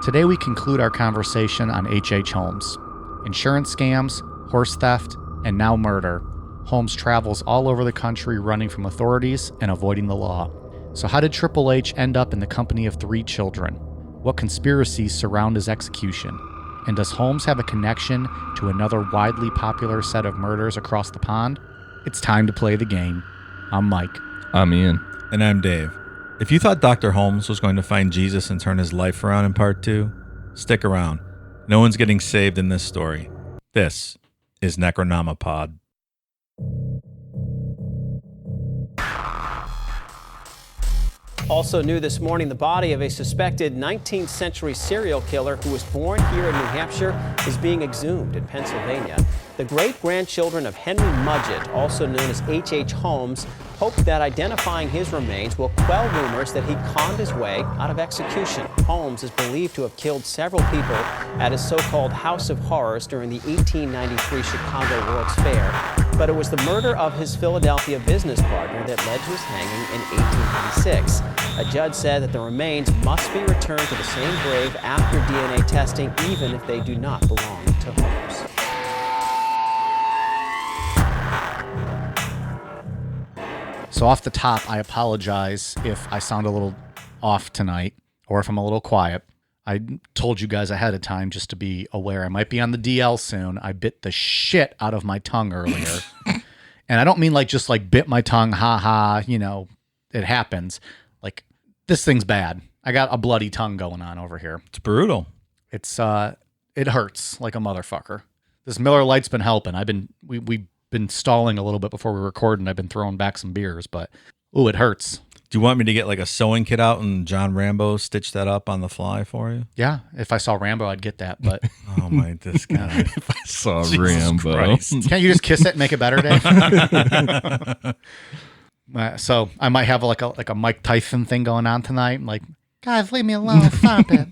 Today we conclude our conversation on H.H. Holmes. Insurance scams, horse theft, and now murder. Holmes travels all over the country running from authorities and avoiding the law. So how did Triple H end up in the company of 3 children? What conspiracies surround his execution? And does Holmes have a connection to another widely popular set of murders across the pond? It's time to play the game. I'm Mike. I'm Ian. And I'm Dave. If you thought Dr. Holmes was going to find Jesus and turn his life around in part 2, stick around. No one's getting saved in this story. This is Necronomipod. Also new this morning, the body of a suspected 19th century serial killer who was born here in New Hampshire is being exhumed in Pennsylvania. The great-grandchildren of Henry Mudgett, also known as H.H. Holmes, hope that identifying his remains will quell rumors that he conned his way out of execution. Holmes is believed to have killed several people at his so-called House of Horrors during the 1893 Chicago World's Fair, but it was the murder of his Philadelphia business partner that led to his hanging in 1896. A judge said that the remains must be returned to the same grave after DNA testing, even if they do not belong to Holmes. So off the top, I apologize if I sound a little off tonight or if I'm a little quiet. I told you guys ahead of time just to be aware. I might be on the DL soon. I bit the shit out of my tongue earlier. And I don't mean just bit my tongue, it happens. This thing's bad. I got a bloody tongue going on over here. It's brutal. It hurts like a motherfucker. This Miller Lite's been helping. We've been stalling a little bit before we record, and I've been throwing back some beers, but it hurts. Do you want me to get a sewing kit out and John Rambo stitch that up on the fly for you? Yeah, if I saw Rambo, I'd get that, but... Oh my, this guy. If I saw Jesus Rambo. Christ. Can't you just kiss it and make it better, Dave? So I might have a Mike Tyson thing going on tonight. I'm guys, leave me alone, stop it.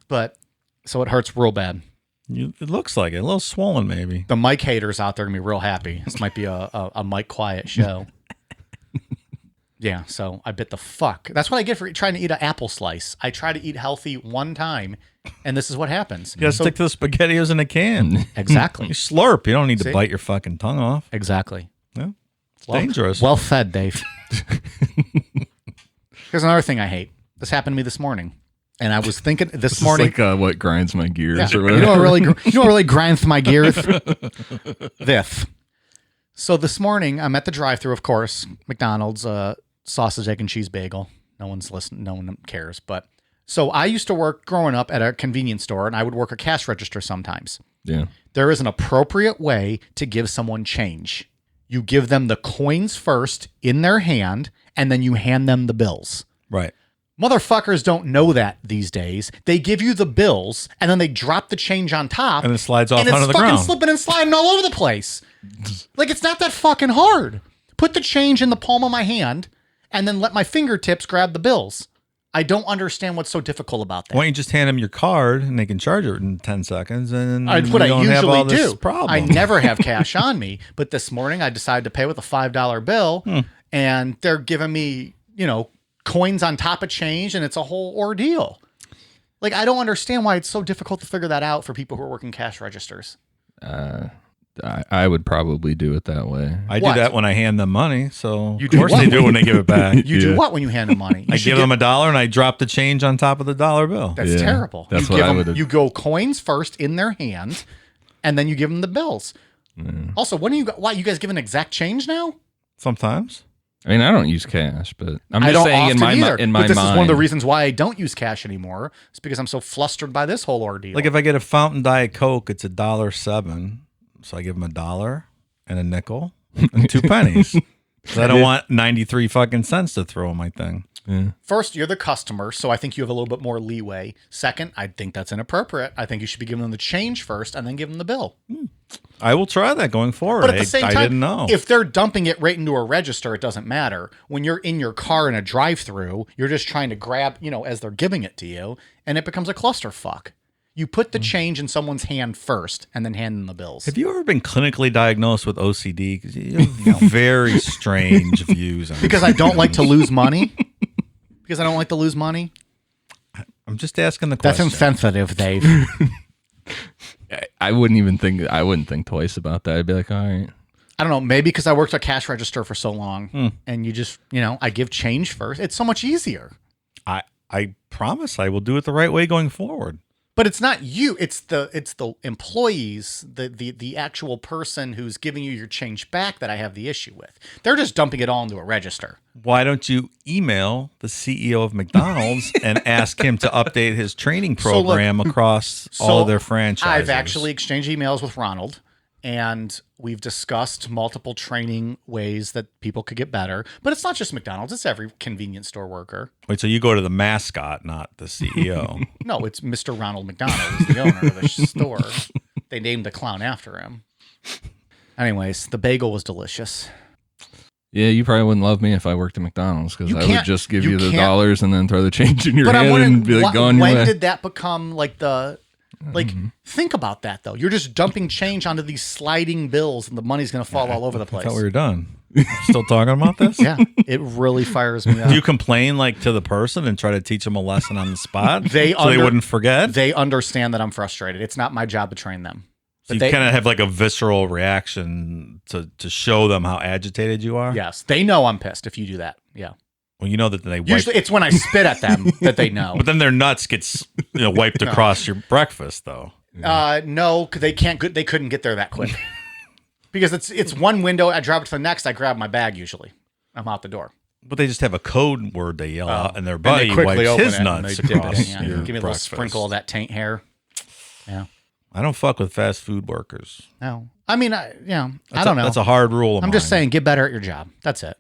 But, so it hurts real bad. It looks like it. A little swollen, maybe. The Mike haters out there are going to be real happy. This might be a Mike quiet show. Yeah, so I bit the fuck. That's what I get for trying to eat an apple slice. I try to eat healthy one time, and this is what happens. You gotta stick to the SpaghettiOs in a can. Exactly. You slurp. You don't need to bite your fucking tongue off. Exactly. Yeah. It's dangerous. Well fed, Dave. Here's another thing I hate. This happened to me this morning. And I was thinking this morning. Is what grinds my gears or You whatever. know what really grinds my gears? This. So this morning, I'm at the drive-thru, of course, McDonald's, sausage, egg, and cheese bagel. No one's listening. No one cares. But so I used to work growing up at a convenience store, and I would work a cash register sometimes. Yeah. There is an appropriate way to give someone change. You give them the coins first in their hand, and then you hand them the bills. Right. Motherfuckers don't know that these days. They give you the bills, and then they drop the change on top. And it slides off onto the ground. And it's fucking slipping and sliding all over the place. It's not that fucking hard. Put the change in the palm of my hand, and then let my fingertips grab the bills. I don't understand what's so difficult about that. Why don't you just hand them your card, and they can charge it in 10 seconds, and What I don't have usually all this do. problem. I never have cash on me, but this morning I decided to pay with a $5 bill, and they're giving me, coins on top of change, and it's a whole ordeal. I don't understand why it's so difficult to figure that out for people who are working cash registers. I would probably do it that way. I do that when I hand them money, so You of do course what? they do when they give it back. You do what when you hand them money? I give them $1 and I drop the change on top of the dollar bill. That's terrible. That's you what I give would them, have. You go coins first in their hand, and then you give them the bills. Also, when you guys give an exact change now? Sometimes. I mean, I don't use cash, but I'm I just don't saying in my often either, in my but this mind. is one of the reasons why I don't use cash anymore. It's because I'm so flustered by this whole ordeal. If I get a fountain Diet Coke, it's $1.07. So I give them $1 and a nickel and 2 pennies. So I don't want 93 fucking cents to throw in my thing. Yeah. First, you're the customer, so I think you have a little bit more leeway. Second, I think that's inappropriate. I think you should be giving them the change first and then give them the bill. I will try that going forward. But at the same time, I didn't know. if they're dumping it right into a register, it doesn't matter. When you're in your car in a drive-thru, you're just trying to grab, as they're giving it to you, and it becomes a clusterfuck. You put the change in someone's hand first and then hand them the bills. Have you ever been clinically diagnosed with OCD? Because you have very strange views on Because I don't like to lose money? Because I don't like to lose money? I'm just asking the That's question. insensitive, Dave. I wouldn't think twice about that. I'd be like, all right. I don't know, maybe because I worked at cash register for so long and you just, I give change first. It's so much easier. I promise I will do it the right way going forward. But it's not you, it's the employees, the actual person who's giving you your change back that I have the issue with. They're just dumping it all into a register. Why don't you email the CEO of McDonald's and ask him to update his training program across all of their franchises? I've actually exchanged emails with Ronald, and we've discussed multiple training ways that people could get better. But it's not just McDonald's, it's every convenience store worker. Wait, so you go to the mascot, not the CEO. No, it's Mr. Ronald McDonald is the owner of the store. They named the clown after him. Anyways, the bagel was delicious. Yeah, you probably wouldn't love me if I worked at McDonald's because I would just give you the can't- dollars and then throw the change in your But I'm hand wondering, and be like, going your when way. did that become like think about that though. You're just dumping change onto these sliding bills and the money's going to fall all over the I place. thought we were done. Still talking about this? Yeah, it really fires me up. Do you complain to the person and try to teach them a lesson on the spot They they wouldn't forget? They understand that I'm frustrated. It's not my job to train them. So you kind of have like a visceral reaction to show them how agitated you are? Yes, they know I'm pissed if you do that. Yeah. Well, you know that they wipe, Usually it's when I spit at them that they know. but then their nuts gets wiped across your breakfast, though. No, 'cause they couldn't get there that quick. Because it's one window, I drop it to the next, I grab my bag usually. I'm out the door. But they just have a code word they yell out, and their And buddy they quickly wipes open his it and nuts they dip it across in, yeah. your Give me a little breakfast. sprinkle of that taint hair. Yeah. I don't fuck with fast food workers. No. I mean, I don't know. That's a hard rule of I'm mine. just saying, get better at your job. That's it.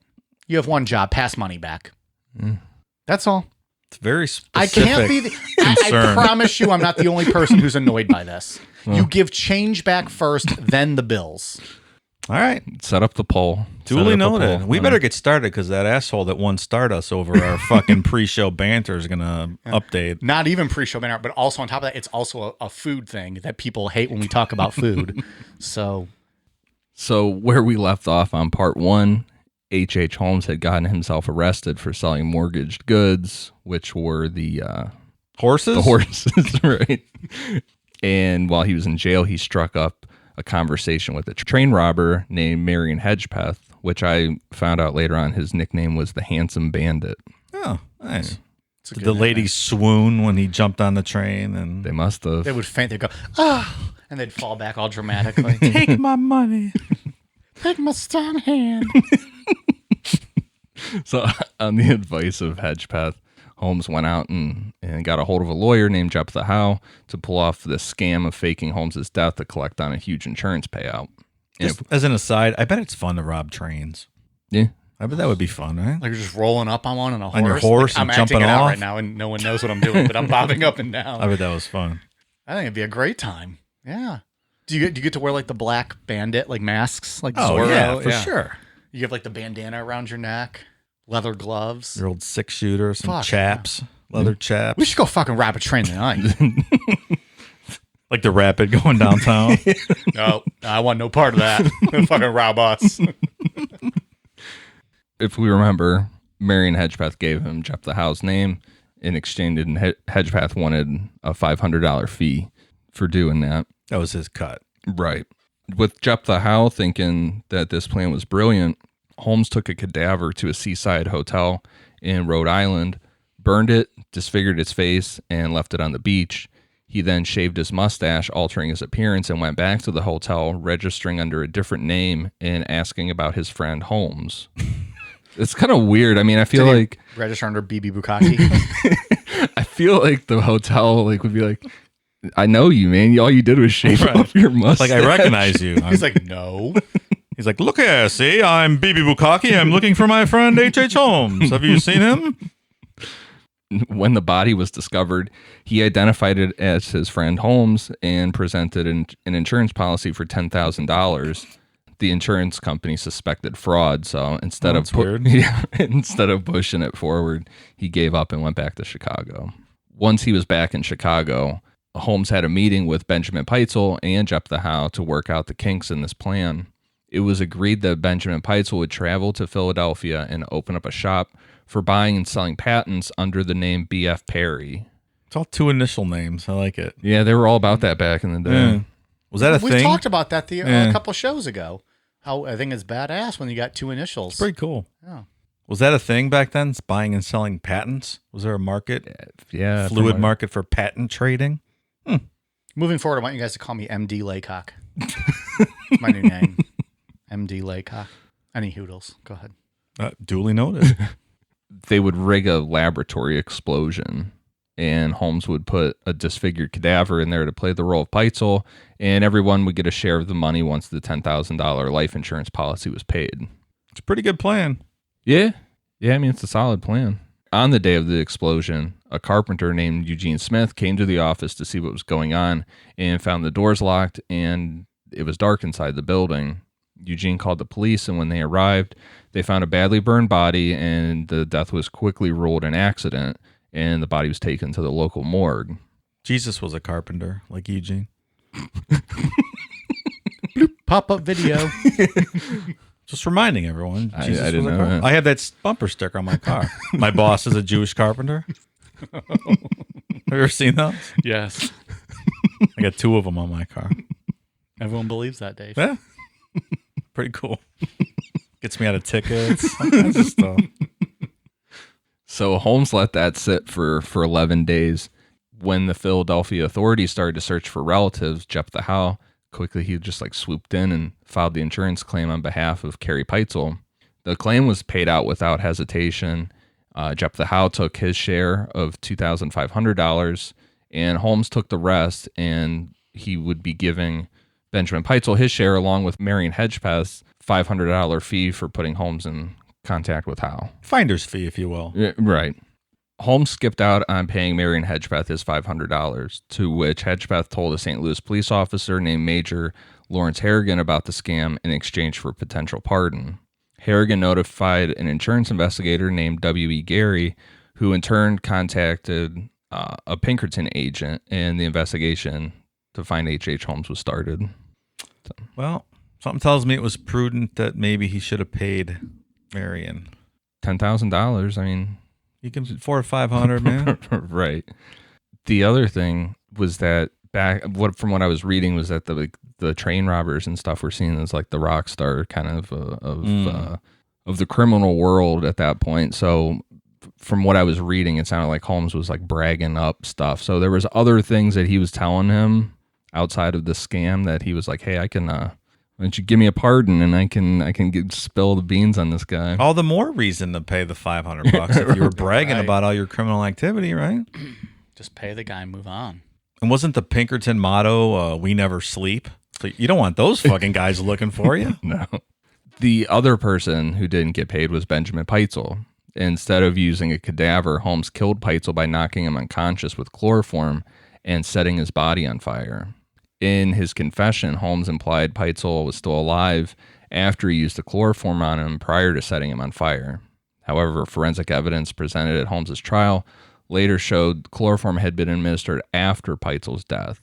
You have one job, pass money back. That's all. It's very I specific can't be. I concern. promise you, I'm not the only person who's annoyed by this. You give change back first, then the bills. All right. Set up the poll. Duly Set up a noted. poll. We better get started because that asshole that won Stardust over our fucking pre-show banter is going to update. Not even pre-show banner, but also on top of that, it's also a food thing that people hate when we talk about food. So where we left off on part 1, H.H. Holmes had gotten himself arrested for selling mortgaged goods, which were the Horses? the horses, right? And while he was in jail, he struck up a conversation with a train robber named Marion Hedgepeth, which I found out later on his nickname was the Handsome Bandit. Oh, nice. it's a Did good the ladies swoon when he jumped on the train? And They must have. they would faint. They'd go, and they'd fall back all dramatically. take my money. Take my strong hand. So, on the advice of Hedgepeth, Holmes went out and got a hold of a lawyer named Jephthah Howe to pull off the scam of faking Holmes's death to collect on a huge insurance payout. And Just as an aside, I bet it's fun to rob trains. yeah, I bet that would be fun, right? Like just rolling up on one on a horse. On your horse Like, and I'm jumping acting it out off? right now, and no one knows what I'm doing, but I'm bobbing up and I down. bet that was fun. I think it'd be a great time. Yeah. Do you get to wear like the black bandit like masks like Oh, Zorro? yeah, for sure. You have like the bandana around your neck, leather gloves. Your old 6-shooter, some Fuck, chaps, leather chaps. We should go fucking rob a train tonight. Like the Rapid going downtown. No, I want no part of that. Fucking rob us. if we remember, Marion Hedgepeth gave him Jephthah Howe's name in exchange, and Hedgepeth wanted a $500 fee for doing that. That was his cut. Right. With Jephthah Howe thinking that this plan was brilliant, Holmes took a cadaver to a seaside hotel in Rhode Island, burned it, disfigured its face, and left it on the beach. He then shaved his mustache, altering his appearance, and went back to the hotel, registering under a different name and asking about his friend Holmes. It's kind of weird. I mean, I feel like Register under BB Bukkake. I feel like the hotel would be like, I know you, man. All you did was shave off your mustache. Like, I recognize you. He's like, no. He's like, look here, see, I'm BB Bukkake. I'm looking for my friend H.H. Holmes. Have you seen him? When the body was discovered, he identified it as his friend Holmes and presented an insurance policy for $10,000. The insurance company suspected fraud, so instead of weird. instead of pushing it forward, he gave up and went back to Chicago. Once he was back in Chicago, Holmes had a meeting with Benjamin Peitzel and Jephthah Howe to work out the kinks in this plan. It was agreed that Benjamin Peitzel would travel to Philadelphia and open up a shop for buying and selling patents under the name B.F. Perry. It's all two initial names. I like it. Yeah, they were all about that back in the day. Yeah. Was that a We thing? talked about that Yeah. a couple shows ago. How I think it's badass when you got two initials. Pretty cool. Yeah. Was that a thing back then? Buying and selling patents? Was there a market? Yeah. Fluid market for patent trading? Moving forward, I want you guys to call me MD Laycock. It's my new name. MD Laycock. Any hoodles. Go ahead. Duly noted. They would rig a laboratory explosion, and Holmes would put a disfigured cadaver in there to play the role of Peitzel, and everyone would get a share of the money once the $10,000 life insurance policy was paid. It's a pretty good plan. Yeah. Yeah, I mean, it's a solid plan. On the day of the explosion, a carpenter named Eugene Smith came to the office to see what was going on and found the doors locked and it was dark inside the building. Eugene called the police, and when they arrived, they found a badly burned body, and the death was quickly ruled an accident, and the body was taken to the local morgue. Jesus was a carpenter, like Eugene. Pop-up video. Just reminding everyone. I Jesus didn't was a know carpenter. that. I have that bumper sticker on my car. My boss is a Jewish carpenter. Have you ever seen those? Yes. I got 2 of them on my car. Everyone believes that, Dave. Yeah. Pretty cool. Gets me out of tickets. All kinds of stuff. So Holmes let that sit for 11 days. When the Philadelphia authorities started to search for relatives, Jephthah Howe, quickly he just swooped in and filed the insurance claim on behalf of Carrie Peitzel. The claim was paid out without hesitation. Jephthah Howe took his share of $2,500, and Holmes took the rest, and he would be giving Benjamin Peitzel his share, along with Marion Hedgepeth's $500 fee for putting Holmes in contact with Howe. Finder's fee, if you will. Yeah, right. Holmes skipped out on paying Marion Hedgepeth his $500, to which Hedgepeth told a St. Louis police officer named Major Lawrence Harrigan about the scam in exchange for potential pardon. Harrigan notified an insurance investigator named W.E. Gary, who in turn contacted a Pinkerton agent, and the investigation to find H.H. Holmes was started. So. Well, something tells me it was prudent that maybe he should have paid Marion. $10,000, I mean... You can $400 or $500, man. Right. The other thing was that from what I was reading was that the train robbers and stuff were seen as the rock star kind of the criminal world at that point. So from what I was reading, it sounded like Holmes was bragging up stuff. So there was other things that he was telling him outside of the scam that he was like, hey, I can why don't you give me a pardon and I can spill the beans on this guy. All the more reason to pay the $500 if you were bragging Right. about all your criminal activity, right? Just pay the guy and move on. And wasn't the Pinkerton motto, we never sleep? So you don't want those fucking guys looking for you. No. The other person who didn't get paid was Benjamin Peitzel. Instead of using a cadaver, Holmes killed Peitzel by knocking him unconscious with chloroform and setting his body on fire. In his confession, Holmes implied Peitzel was still alive after he used the chloroform on him prior to setting him on fire. However, forensic evidence presented at Holmes's trial later showed chloroform had been administered after Peitzel's death.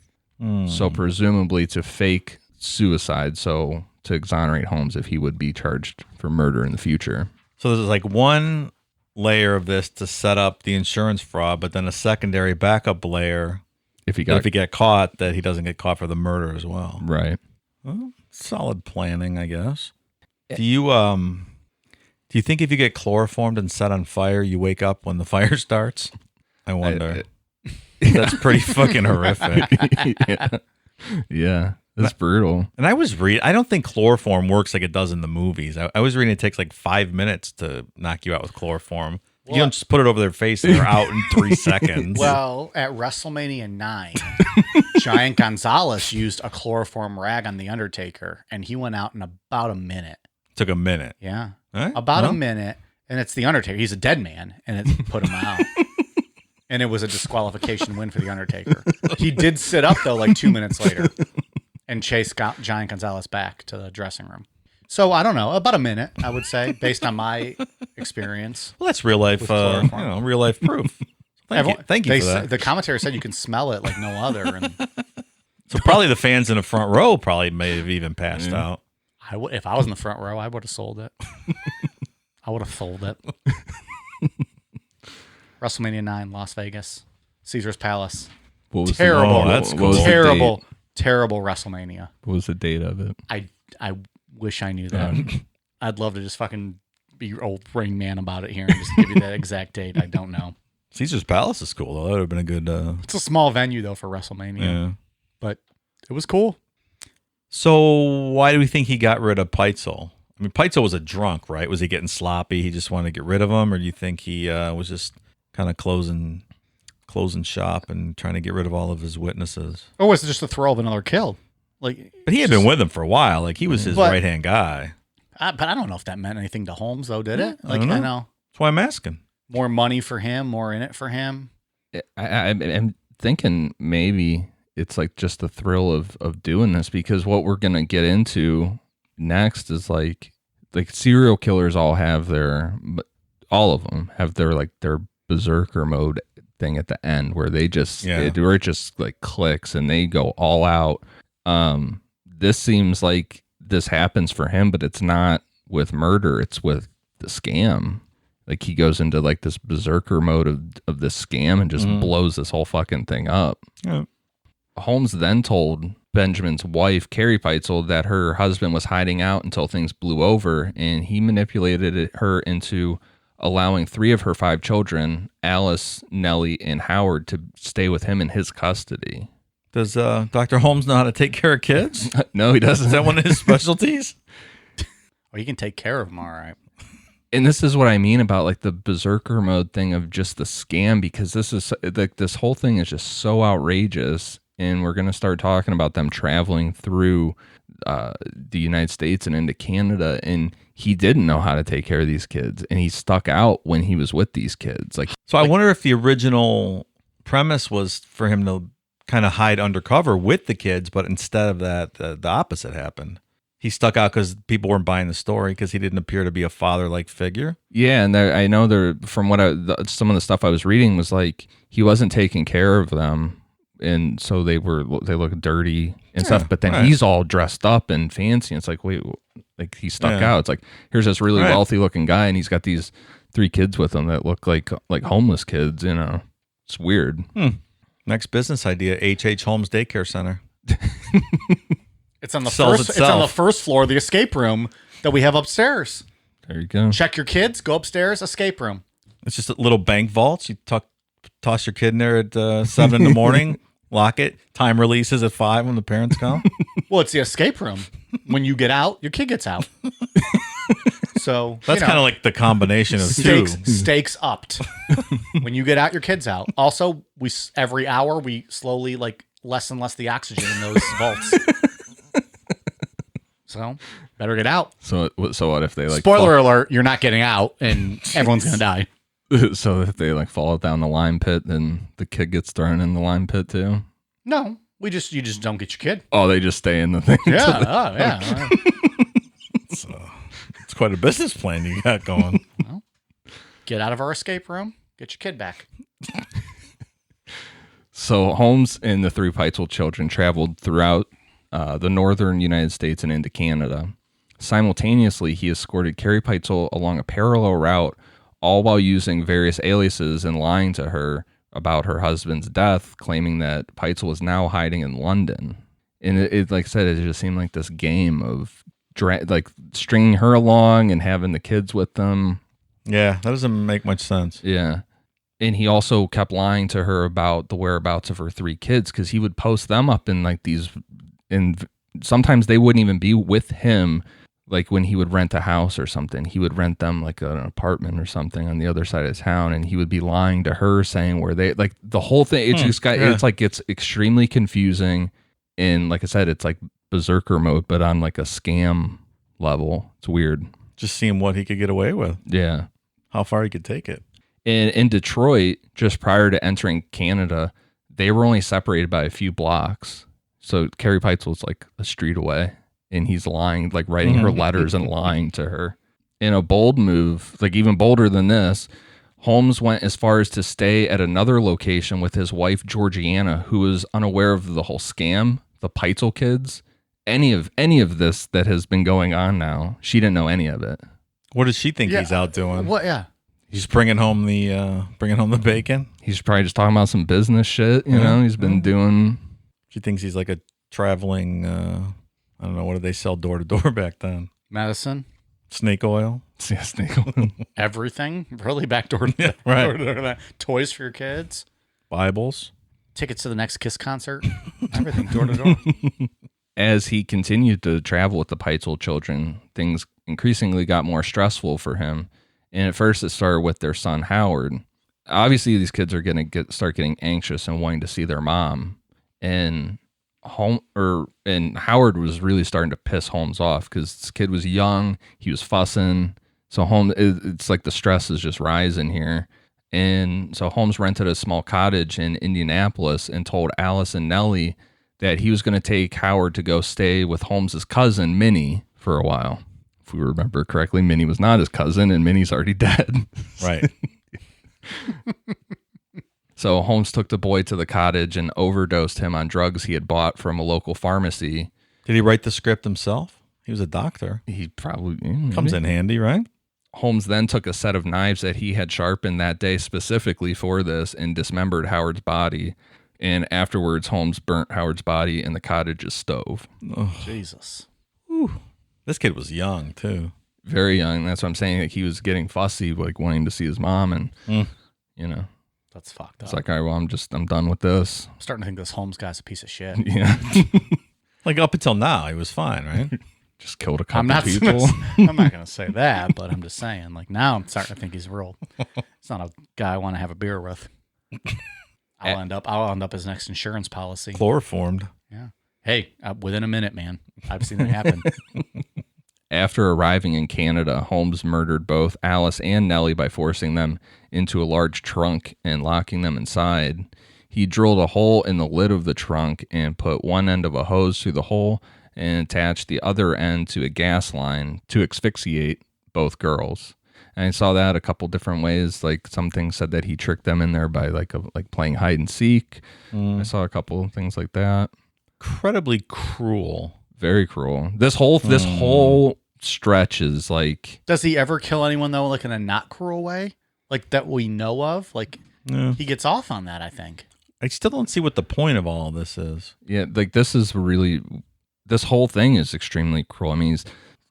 So presumably to fake suicide, so to exonerate Holmes if he would be charged for murder in the future. So there's one layer of this to set up the insurance fraud, but then a secondary backup layer If he that got if he get caught, that he doesn't get caught for the murder as well. right. Well, solid planning, I guess. Do you think if you get chloroformed and set on fire, you wake up when the fire starts? I wonder. That's pretty fucking horrific. Yeah, that's brutal. And I don't think chloroform works like it does in the movies. I was reading it takes 5 minutes to knock you out with chloroform. You don't just put it over their face and they're out in 3 seconds. Well, at WrestleMania 9, Giant Gonzalez used a chloroform rag on The Undertaker, and he went out in about a minute. Took a minute. Yeah. All right. About Well, a minute, and it's The Undertaker. He's a dead man, and it put him out. And it was a disqualification win for The Undertaker. He did sit up, though, 2 minutes later and chase Giant Gonzalez back to the dressing room. So, I don't know, about a minute, I would say, based on my experience. Well, that's real life, With chloroform. real life proof. Thank you for that. The commentary said you can smell it like no other. And So probably the fans in the front row probably may have even passed out. if I was in the front row, I would have sold it. I would have sold it. WrestleMania 9, Las Vegas. Caesar's Palace. What was Terrible. Oh, that's what cool. was the Terrible, date? terrible WrestleMania. What was the date of it? I wish I knew that. I'd love to just fucking be old Rain Man about it here and just give you that exact date. I don't know. Caesar's Palace is cool, though. That would have been a good... It's a small venue, though, for WrestleMania. yeah. But it was cool. So why do we think he got rid of Peitzel? I mean, Peitzel was a drunk, right? Was he getting sloppy? He just wanted to get rid of him? Or do you think he was just kind of closing shop and trying to get rid of all of his witnesses? Or was it just the thrill of another kill? Like, But he had been with him for a while. Like, he was his But- right-hand guy. but I don't know if that meant anything to Holmes, though, did it? I Like, don't I know. know. That's why I'm asking. More money for him, more in it for him. I'm thinking maybe it's like just the thrill of doing this, because what we're gonna get into next is like serial killers all of them have their berserker mode thing at the end where they just where it just like clicks and they go all out. This seems like this happens for him, but it's not with murder, it's with the scam. Like he goes into like this berserker mode of this scam and just blows this whole fucking thing up. Yeah. Holmes then told Benjamin's wife, Carrie Peitzel, that her husband was hiding out until things blew over, and he manipulated her into allowing 3 of her 5 children, Alice, Nellie, and Howard, to stay with him in his custody. Does Dr. Holmes know how to take care of kids? No, he doesn't. Is that one of his specialties? Well, he can take care of them, all right. And this is what I mean about like the berserker mode thing of just the scam, because this is like this whole thing is just so outrageous. And we're going to start talking about them traveling through the United States and into Canada. And he didn't know how to take care of these kids. And he stuck out when he was with these kids. So I wonder if the original premise was for him to kind of hide undercover with the kids, but instead of that, the opposite happened. He stuck out because people weren't buying the story because he didn't appear to be a father-like figure. Yeah, and I know from what some of the stuff I was reading was like he wasn't taking care of them, and so they look dirty and stuff. But then he's all dressed up and fancy. And it's like, wait, like he stuck out. It's like here's this really wealthy looking guy, and he's got these 3 kids with him that look like homeless kids. You know, it's weird. Next business idea: H.H. Holmes Daycare Center. It's on the Sells first. It's on the itself. first floor of the escape room that we have upstairs. There you go. Check your kids. Go upstairs. Escape room. It's just a little bank vaults. You toss your kid in there at 7 in the morning. Lock it. Time releases at 5 when the parents come. Well, it's the escape room. When you get out, your kid gets out. So That's kind of like the combination of stakes upped. When you get out, your kid's out. Also, every hour we slowly less and less the oxygen in those vaults. So better get out. So what if they Spoiler alert, you're not getting out and everyone's going to die. So if they fall down the lime pit, then the kid gets thrown in the lime pit too? No, you just don't get your kid. Oh, they just stay in the thing. Yeah. It's quite a business plan you got going. Well, get out of our escape room. Get your kid back. So Holmes and the 3 Peitzel children traveled throughout the northern United States and into Canada. Simultaneously, he escorted Carrie Peitzel along a parallel route, all while using various aliases and lying to her about her husband's death, claiming that Peitzel was now hiding in London. And it like I said, it just seemed like this game of stringing her along and having the kids with them. Yeah, that doesn't make much sense. Yeah. And he also kept lying to her about the whereabouts of her 3 kids, because he would post them up in and sometimes they wouldn't even be with him. Like when he would rent a house or something, he would rent them like an apartment or something on the other side of town, and he would be lying to her, saying where they the whole thing. It's just got it's extremely confusing, and like I said, it's like berserker mode, but on like a scam level. It's weird. Just seeing what he could get away with. Yeah, How far he could take it. in Detroit, just prior to entering Canada, they were only separated by a few blocks. So Carrie Peitzel's like a street away, and he's lying, like writing her letters and lying to her. In a bold move, like even bolder than this, Holmes went as far as to stay at another location with his wife, Georgiana, who was unaware of the whole scam, the Peitzel kids, any of this that has been going on now. She didn't know any of it. What does she think he's out doing? What? Yeah. He's bringing home the bacon. He's probably just talking about some business shit. You know, he's been doing. She thinks he's like a traveling. I don't know, what did they sell door to door back then? Medicine. Snake oil. Yeah, snake oil. Everything. Really, back door to right. door to door. Toys for your kids. Bibles. Tickets to the next Kiss concert. Everything door to door. As he continued to travel with the Peitzel children, things increasingly got more stressful for him. And at first it started with their son, Howard. Obviously, these kids are going to start getting anxious and wanting to see their mom. And Howard was really starting to piss Holmes off because this kid was young. He was fussing. So Holmes, it's like the stress is just rising here. And so Holmes rented a small cottage in Indianapolis and told Alice and Nellie that he was going to take Howard to go stay with Holmes's cousin, Minnie, for a while. If we remember correctly, Minnie was not his cousin, and Minnie's already dead. Right. So Holmes took the boy to the cottage and overdosed him on drugs he had bought from a local pharmacy. Did he write the script himself? He was a doctor. He probably comes in handy, right? Holmes then took a set of knives that he had sharpened that day specifically for this and dismembered Howard's body. And afterwards, Holmes burnt Howard's body in the cottage's stove. Oh, Jesus. Whew. This kid was young, too. Very young. That's what I'm saying. Like, he was getting fussy, like wanting to see his mom. And, you know, that's fucked up. It's like, all right, well, I'm done with this. I'm starting to think this Holmes guy's a piece of shit. Yeah. Like, up until now, he was fine, right? Just killed a couple people. I'm not going to say that, but I'm just saying, like, now I'm starting to think he's real. It's not a guy I want to have a beer with. I'll end up his next insurance policy. Chloroformed. Yeah. Hey, within a minute, man. I've seen it happen. After arriving in Canada, Holmes murdered both Alice and Nellie by forcing them into a large trunk and locking them inside. He drilled a hole in the lid of the trunk and put one end of a hose through the hole and attached the other end to a gas line to asphyxiate both girls. And I saw that a couple different ways. Like, some things said that he tricked them in there by like playing hide and seek. I saw a couple of things like that. Incredibly cruel. Very cruel. This whole stretch is like. Does he ever kill anyone though, like in a not cruel way, like that we know of? Like, he gets off on that, I think. I still don't see what the point of all of this is. Yeah, like this whole thing is extremely cruel. I mean,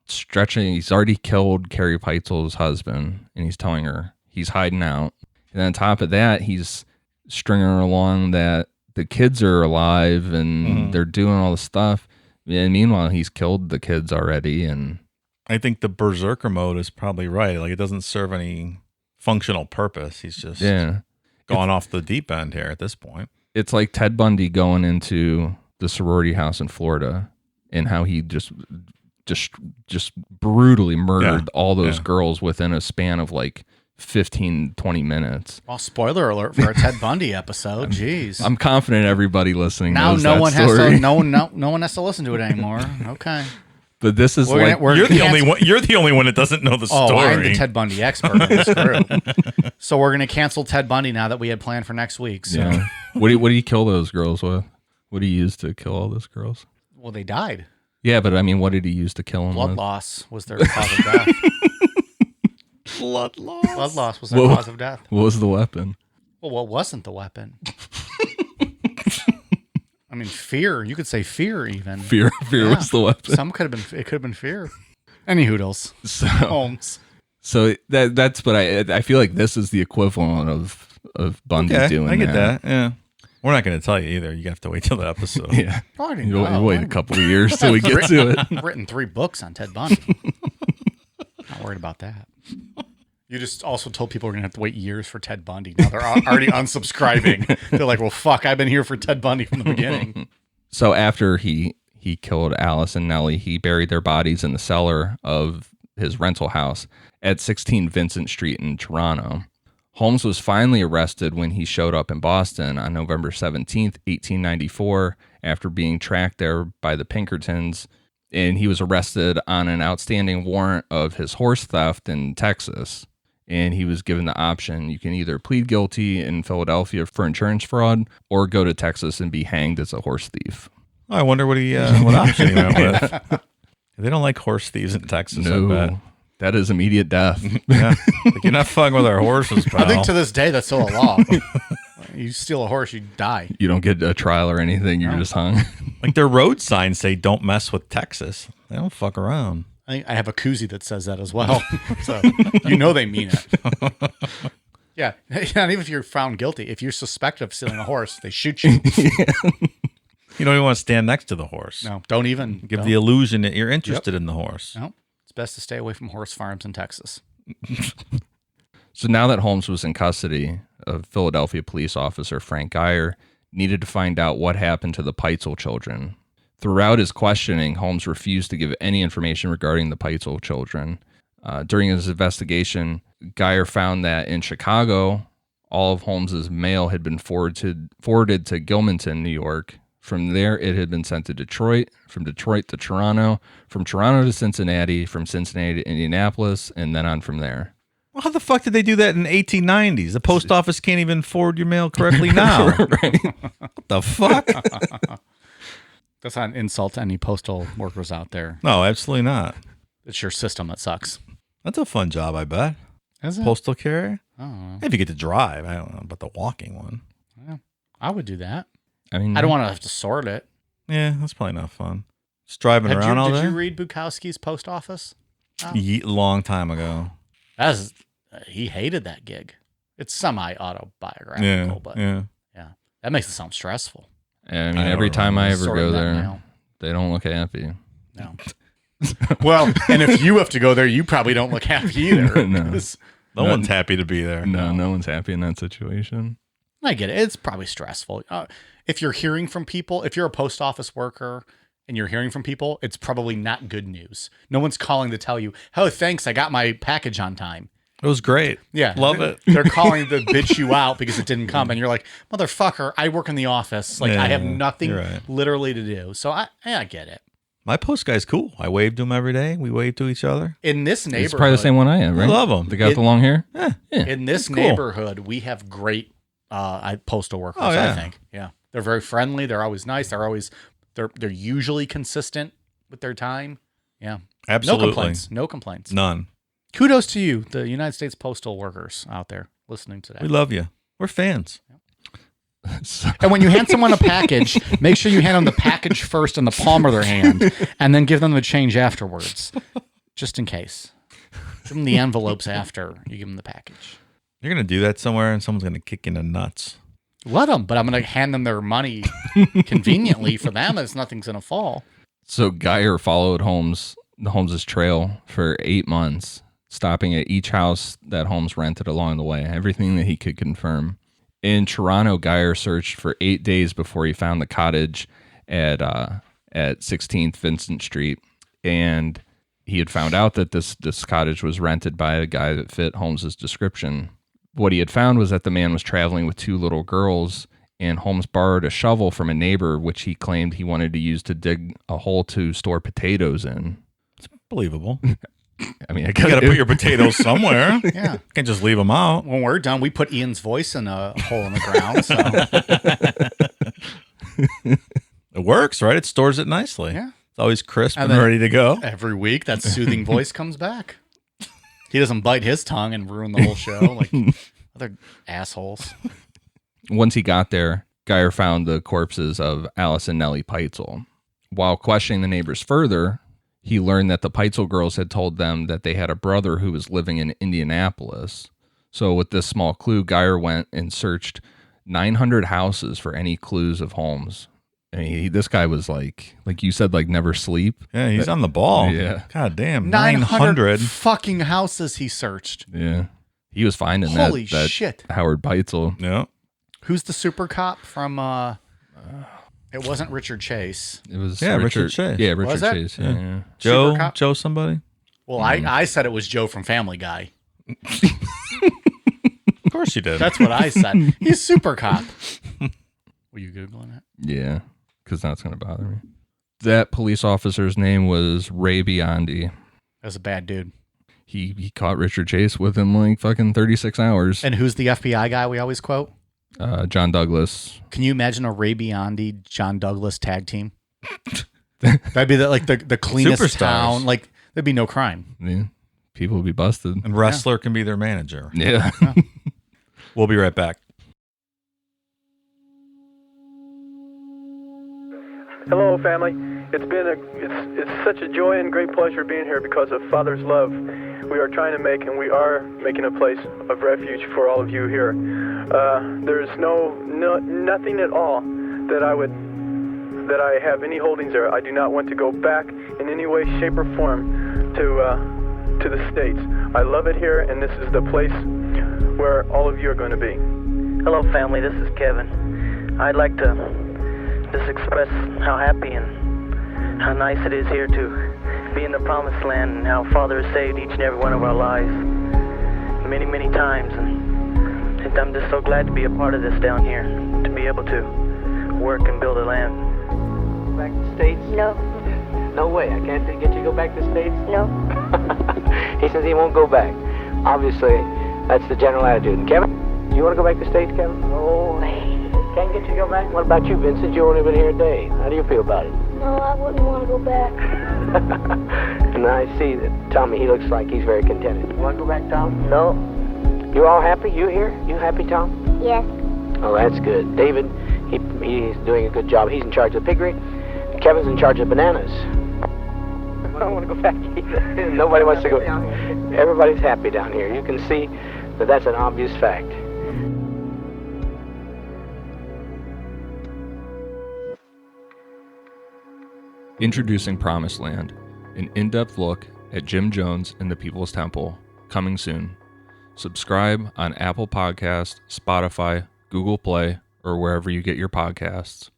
he's already killed Carrie Peitzel's husband, and he's telling her he's hiding out. And then on top of that, he's stringing her along that the kids are alive and they're doing all the stuff. And meanwhile, he's killed the kids already. And I think the berserker mode is probably right. Like, it doesn't serve any functional purpose. He's just gone off the deep end here at this point. It's like Ted Bundy going into the sorority house in Florida and how he just brutally murdered all those girls within a span of like 15, 20 minutes. Well, spoiler alert for a Ted Bundy episode. Jeez. I'm confident everybody listening knows no that one story. has to no one has to listen to it anymore. Okay. But this is you're the only one that doesn't know the story. Oh, I'm the Ted Bundy expert in this group. So we're gonna cancel Ted Bundy now that we had planned for next week. So. Yeah. What do you kill those girls with? What do you use to kill all those girls? Well, they died. Yeah, but I mean, what did he use to kill them? Blood loss was their cause of death. Blood loss. Blood loss was their cause of death. What was the weapon? Well, what wasn't the weapon? I mean, fear. You could say fear, even. Fear was the weapon. It could have been fear. Any hoodles. So, Holmes. So that's. But I feel like this is the equivalent of Bundy doing. I get that. Yeah. We're not going to tell you either. You have to wait till the episode. Yeah. Oh, I didn't You know. wait a couple of years till we get to it. I've written 3 books on Ted Bundy. Not worried about that. You just also told people we're going to have to wait years for Ted Bundy. Now they're already unsubscribing. They're like, well, fuck, I've been here for Ted Bundy from the beginning. So after he killed Alice and Nellie, he buried their bodies in the cellar of his rental house at 16 Vincent Street in Toronto. Holmes was finally arrested when he showed up in Boston on November 17th, 1894, after being tracked there by the Pinkertons, and he was arrested on an outstanding warrant of his horse theft in Texas. And he was given the option, you can either plead guilty in Philadelphia for insurance fraud or go to Texas and be hanged as a horse thief. I wonder what option he went with. They don't like horse thieves in Texas, I bet. That is immediate death. Yeah. Like, you're not fucking with our horses, pal. I think to this day that's still a law. You steal a horse, you die. You don't get a trial or anything. You're just hung. Like their road signs say, "Don't mess with Texas." They don't fuck around. I have a koozie that says that as well. So you know they mean it. Yeah. And even if you're found guilty, if you're suspected of stealing a horse, they shoot you. You don't even want to stand next to the horse. No, don't even. Give the illusion that you're interested in the horse. No, it's best to stay away from horse farms in Texas. So now that Holmes was in custody, a Philadelphia police officer, Frank Geyer, needed to find out what happened to the Peitzel children. Throughout his questioning, Holmes refused to give any information regarding the Peitzel children. During his investigation, Geyer found that in Chicago, all of Holmes's mail had been forwarded to Gilmanton, New York. From there, it had been sent to Detroit, from Detroit to Toronto, from Toronto to Cincinnati, from Cincinnati to Indianapolis, and then on from there. Well, how the fuck did they do that in the 1890s? The post office can't even forward your mail correctly now. Right. What the fuck? That's not an insult to any postal workers out there. No, absolutely not. It's your system that sucks. That's a fun job, I bet. Is it? Postal carrier? Oh, If you get to drive. I don't know about the walking one. yeah. I would do that. I mean, I don't want to have to sort it. Yeah, that's probably not fun. Just driving around all Did day. you read Bukowski's Post Office? Long time ago. He hated that gig. It's semi-autobiographical, Yeah, but yeah. That makes it sound stressful. I mean, I every don't time I ever Sorting go that there, mail. they don't look happy. No. Well, and if you have to go there, you probably don't look happy either. No. 'Cause No one's happy to be there. No one's happy in that situation. I get it. It's probably stressful. If you're hearing from people, if you're a post office worker and you're hearing from people, it's probably not good news. No one's calling to tell you, "Oh, thanks, I got my package on time." It was great. Yeah. Love it. They're calling to bitch you out because it didn't come. And you're like, "Motherfucker, I work in the office. Like, I have Yeah, nothing you're right. literally to do." So I get it. My post guy's cool. I wave to him every day. We wave to each other. In this neighborhood, It's probably the same one I have, right? I love him. The guy with the long hair? Yeah. in this cool. neighborhood, we have great postal workers. Oh, yeah. I think, yeah, they're very friendly. They're always nice. They're usually consistent with their time. Yeah, Absolutely. No complaints. No complaints. None. Kudos to you, the United States postal workers out there listening today. We love you. We're fans. And when you hand someone a package, make sure you hand them the package first in the palm of their hand, and then give them the change afterwards, just in case. Give them the envelopes after you give them the package. You're going to do that somewhere and someone's going to kick you in the nuts. Let them, but I'm going to hand them their money conveniently for them as nothing's going to fall. So Geyer followed Holmes's trail for 8 months, stopping at each house that Holmes rented along the way, everything that he could confirm. In Toronto, Geyer searched for 8 days before he found the cottage at 16th Vincent Street, and he had found out that this cottage was rented by a guy that fit Holmes's description. What he had found was that the man was traveling with 2 little girls, and Holmes borrowed a shovel from a neighbor, which he claimed he wanted to use to dig a hole to store potatoes in. It's believable. I mean, I You got to put your potatoes somewhere. Yeah. Can't just leave them out. When we're done, we put Ian's voice in a hole in the ground. So It works, right? It stores it nicely. Yeah. It's always crisp and then- ready to go. every week, that soothing voice comes back. He doesn't bite his tongue and ruin the whole show like other assholes. Once he got there, Geyer found the corpses of Alice and Nellie Peitzel. While questioning the neighbors further, he learned that the Peitzel girls had told them that they had a brother who was living in Indianapolis. So with this small clue, Geyer went and searched 900 houses for any clues of Holmes. I mean, this guy was like you said, like never sleep. Yeah, he's on the ball. Yeah. God damn. 900 900. fucking houses he searched. Yeah. He was finding Holy that shit. Howard Peitzel. Yeah. Who's the super cop from it wasn't Richard Chase. It was Richard Chase. Yeah, Richard Was it? Chase. Yeah. Joe, Super cop? Joe somebody? Well, I said it was Joe from Family Guy. Of course you did. That's what I said. He's super cop. Were you Googling it? Yeah, because that's going to bother me. That police officer's name was Ray Biondi. That's a bad dude. He caught Richard Chase within like fucking 36 hours. And who's the FBI guy we always quote? John Douglas. Can you imagine a Ray Biondi, John Douglas tag team? That'd be the cleanest Superstars. town. Like, there'd be no crime. Yeah. People would be busted. And wrestler can be their manager. Yeah. We'll be right back. Hello, family. It's such a joy and great pleasure being here because of Father's love. We are trying to make, and we are making, a place of refuge for all of you here. There's nothing at all that I have any holdings there. I do not want to go back in any way, shape, or form to the States. I love it here, and this is the place where all of you are going to be. Hello, family. This is Kevin. I'd like to just express how happy and how nice it is here to be in the promised land, and how Father has saved each and every one of our lives many, many times. And I'm just so glad to be a part of this down here, to be able to work and build a land. Back to the States? No. No way. I can't get you to go back to the States? No. He says he won't go back. Obviously, that's the general attitude. And Kevin, you want to go back to the States, Kevin? Oh, Can't get you to go back? What about you, Vincent? You've only been here a day. How do you feel about it? no, I wouldn't want to go back. And I see that Tommy, he looks like he's very contented. You want to go back, Tom? No. You all happy? You here? You happy, Tom? Yes. Oh, that's good. David, he's doing a good job. He's in charge of the piggery. Kevin's in charge of bananas. I don't want to go back either. Nobody wants to go. Everybody's happy down here. You can see that that's an obvious fact. Introducing Promised Land, an in-depth look at Jim Jones and the People's Temple, coming soon. Subscribe on Apple Podcasts, Spotify, Google Play, or wherever you get your podcasts.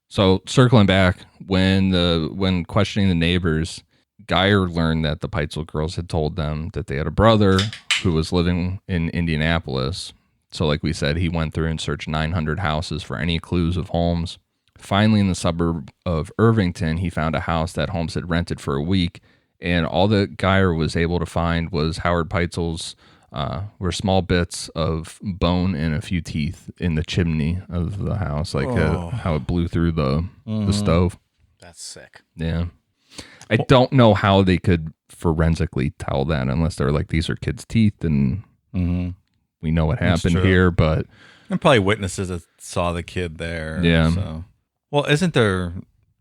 So circling back, when questioning the neighbors, Geyer learned that the Peitzel girls had told them that they had a brother who was living in Indianapolis. So like we said, he went through and searched 900 houses for any clues of Holmes. Finally, in the suburb of Irvington, he found a house that Holmes had rented for a week, and all that Geyer was able to find was Howard Peitzel's were small bits of bone and a few teeth in the chimney of the house, like how it blew through the stove. That's sick. Yeah. I don't know how they could forensically tell that unless they're like, these are kids' teeth and we know what happened here, but... And probably witnesses that saw the kid there. Yeah. So. Well, isn't there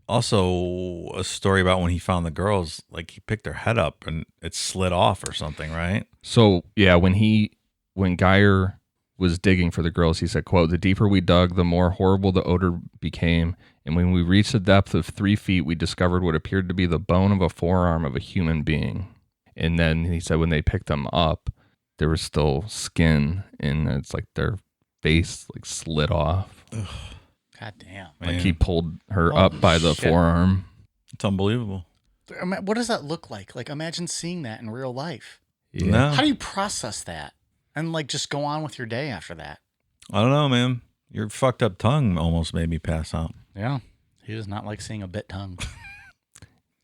also a story about when he found the girls, like he picked their head up and it slid off or something, right? So, yeah, when Geyer was digging for the girls, he said, quote, "The deeper we dug, the more horrible the odor became. And when we reached a depth of 3 feet, we discovered what appeared to be the bone of a forearm of a human being." And then he said when they picked them up, there was still skin and it's like their face like slid off. Ugh. God damn. Like he pulled her up by the forearm. It's unbelievable. What does that look like? Like, imagine seeing that in real life. Yeah. No. How do you process that? And, like, just go on with your day after that? I don't know, man. Your fucked up tongue almost made me pass out. Yeah. He does not like seeing a bit tongue.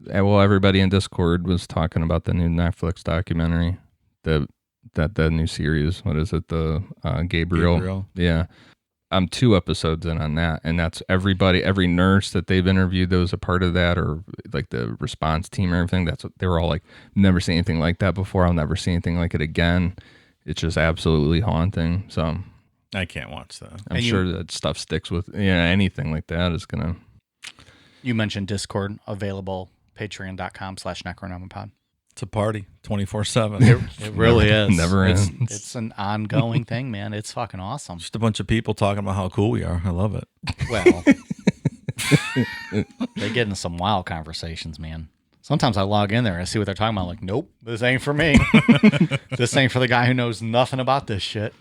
Well, everybody in Discord was talking about the new Netflix documentary, the new series. What is it? The Gabriel. Yeah. I'm 2 episodes in on that, and that's everybody, every nurse that they've interviewed that was a part of that, or like the response team or everything. That's what they were all like, never seen anything like that before. I'll never see anything like it again. It's just absolutely haunting. So I can't watch that. I'm sure that stuff sticks with anything like that is gonna. You mentioned Discord, available patreon.com/necronomipod. It's a party 24/7. It really is. Never ends. It's an ongoing thing, man. It's fucking awesome. Just a bunch of people talking about how cool we are. I love it. Well, they get into some wild conversations, man. Sometimes I log in there and I see what they're talking about. I'm like, nope, this ain't for me. This ain't for the guy who knows nothing about this shit.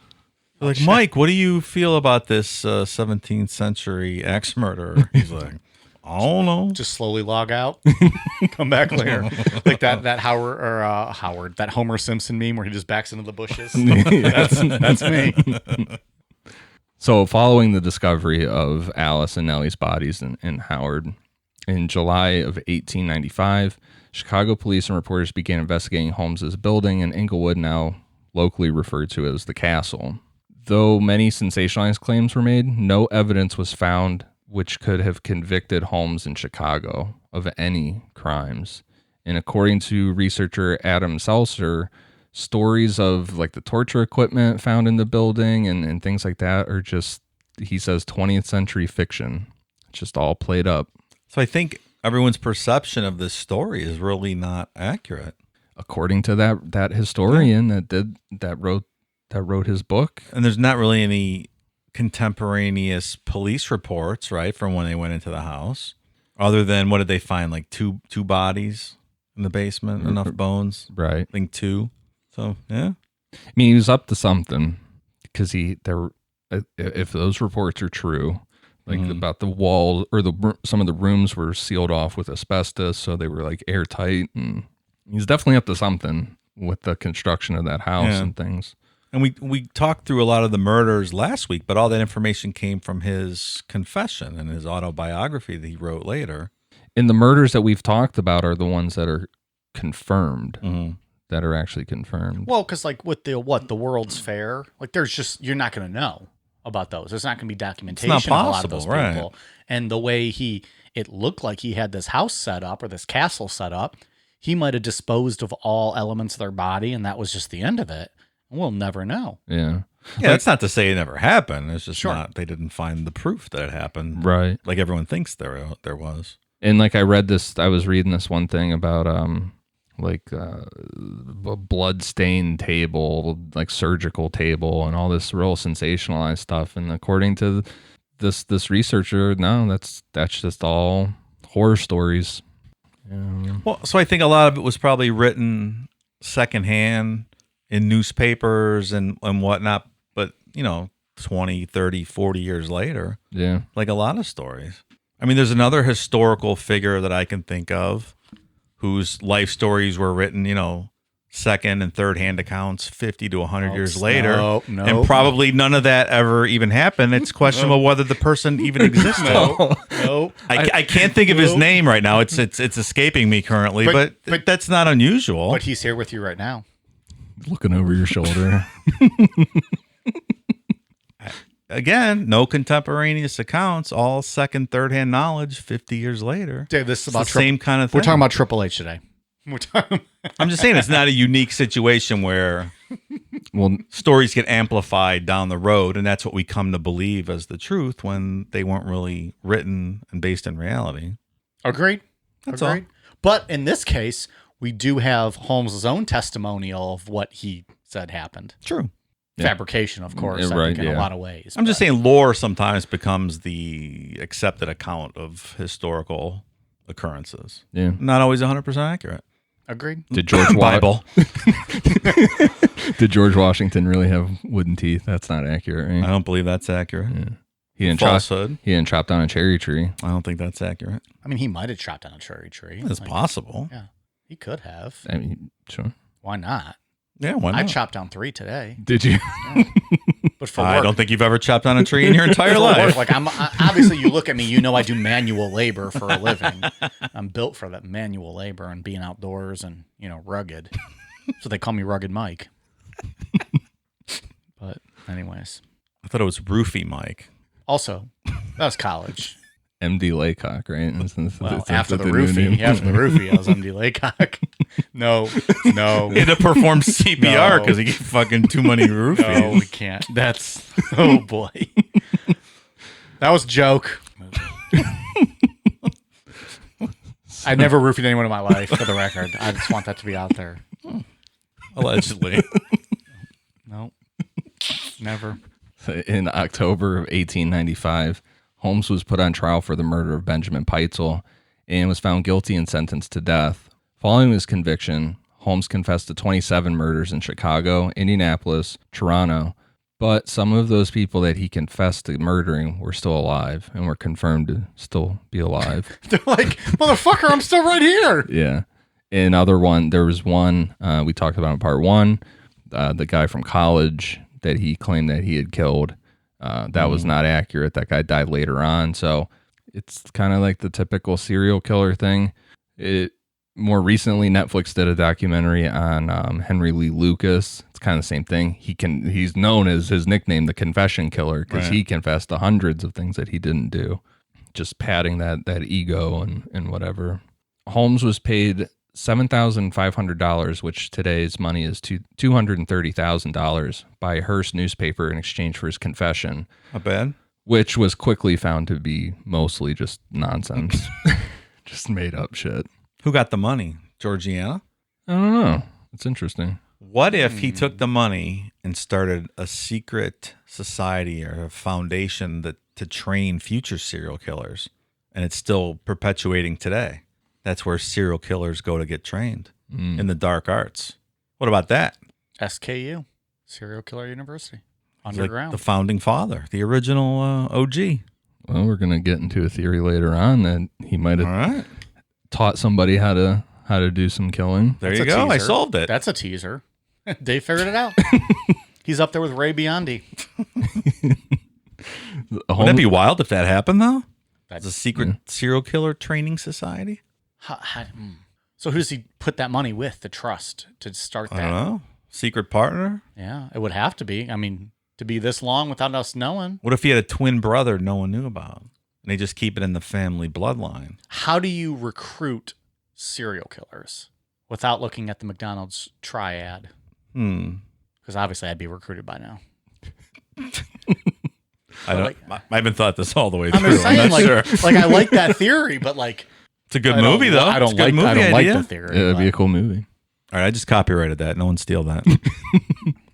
They're like, Mike, what do you feel about this 17th century axe murderer? He's like, I don't know. Just slowly log out, come back later, like that Howard, that Homer Simpson meme where he just backs into the bushes. That's me. So, following the discovery of Alice and Nellie's bodies in Howard, in July of 1895, Chicago police and reporters began investigating Holmes's building in Inglewood, now locally referred to as the Castle. Though many sensationalized claims were made, no evidence was found which could have convicted Holmes in Chicago of any crimes. And according to researcher Adam Seltzer, stories of like the torture equipment found in the building and things like that are just, he says, 20th century fiction. It's just all played up. So I think everyone's perception of this story is really not accurate. According to that historian that wrote his book. And there's not really any contemporaneous police reports, right, from when they went into the house, other than what did they find, like two bodies in the basement, enough bones, right? I think 2. So yeah, I mean, he was up to something, because if those reports are true, like about the wall or some of the rooms were sealed off with asbestos, so they were like airtight, and he's definitely up to something with the construction of that house and things. And we talked through a lot of the murders last week, but all that information came from his confession and his autobiography that he wrote later. And the murders that we've talked about are the ones that are confirmed, that are actually confirmed. Well, because like with the World's Fair, like there's just, you're not going to know about those. There's not going to be documentation of a lot of those people. Right. And the way it looked like he had this house set up or this castle set up, he might have disposed of all elements of their body, and that was just the end of it. We'll never know. Yeah. Yeah, that's not to say it never happened. It's just not, they didn't find the proof that it happened. Right. Like everyone thinks there was. And like I was reading this one thing about like a blood-stained table, like surgical table, and all this real sensationalized stuff. And according to this researcher, no, that's just all horror stories. Yeah. Well, so I think a lot of it was probably written secondhand in newspapers and whatnot, but 20, 30, 40 years later, like a lot of stories. I mean, there's another historical figure that I can think of whose life stories were written, second and third hand accounts 50 to 100 years later. No. And probably none of that ever even happened. It's questionable whether the person even existed. No. I can't think of his name right now. It's escaping me currently, but that's not unusual. But he's here with you right now. Looking over your shoulder. Again, no contemporaneous accounts, all second, third hand knowledge 50 years later. Dave, this is about the same kind of thing. We're talking about Triple H today. I'm just saying it's not a unique situation where stories get amplified down the road, and that's what we come to believe as the truth when they weren't really written and based in reality. Agreed. That's Agreed. all. But in this case, we do have Holmes' own testimonial of what he said happened. True. Fabrication, of course, right, I think in a lot of ways. I'm just saying lore sometimes becomes the accepted account of historical occurrences. Yeah. Not always 100% accurate. Agreed. Did George Bible? Did George Washington really have wooden teeth? That's not accurate, right? I don't believe that's accurate. Yeah. He didn't Falsehood. He didn't chop down a cherry tree. I don't think that's accurate. I mean, he might have chopped down a cherry tree. It's possible. Yeah, he could have. I mean, sure. Why not? Yeah, why not? I chopped down 3 today. Did you? Yeah. But for I work. don't think you've ever chopped down a tree in your entire For life. work, like obviously you look at me, I do manual labor for a living. I'm built for that manual labor and being outdoors and rugged. So they call me Rugged Mike. But anyways, I thought it was Roofie Mike. also that was college. MD Laycock, right? Well, after the roofie, I was MD Laycock. No. He had to perform CPR because he gave fucking too many roofies. No, we can't. That's oh boy. That was a joke. I never roofied anyone in my life, for the record. I just want that to be out there. Allegedly. No. Never. In October of 1895, Holmes was put on trial for the murder of Benjamin Peitzel and was found guilty and sentenced to death. Following his conviction, Holmes confessed to 27 murders in Chicago, Indianapolis, Toronto, but some of those people that he confessed to murdering were still alive and were confirmed to still be alive. They're like, motherfucker, I'm still right here. Yeah. There was one, we talked about in part 1, the guy from college that he claimed that he had killed. That was not accurate. That guy died later on. So it's kind of like the typical serial killer thing. More recently, Netflix did a documentary on Henry Lee Lucas. It's kind of the same thing. He's known as his nickname, the Confession Killer, because he confessed to hundreds of things that he didn't do, just padding that ego and whatever. Holmes was paid $7,500, which today's money is $230,000, by a Hearst newspaper in exchange for his confession. Not bad. Which was quickly found to be mostly just nonsense. Just made up shit. Who got the money? Georgiana? I don't know. It's interesting. What if he took the money and started a secret society or a foundation to train future serial killers, and it's still perpetuating today? That's where serial killers go to get trained in the dark arts. What about that? SKU, Serial Killer University, He's underground. like the founding father, the original OG. Well, we're going to get into a theory later on that he might All have right. taught somebody how to do some killing. There That's you a go. I teaser. solved it. That's a teaser. Dave figured it out. He's up there with Ray Biondi. Wouldn't that be wild if that happened, though? That's It's a secret serial killer training society? So who does he put that money with, the trust, to start that? I don't know. Secret partner? Yeah, it would have to be. I mean, to be this long without us knowing. What if he had a twin brother no one knew about? And they just keep it in the family bloodline. How do you recruit serial killers without looking at the McDonald's triad? Because obviously I'd be recruited by now. I haven't thought this all the way I'm through. just saying, I'm not like, sure. like I like that theory, but like It's a good movie, though. I don't It's a good like movie idea. the theory. Yeah, it'd be a but- cool movie. All right, I just copyrighted that. No one steal that.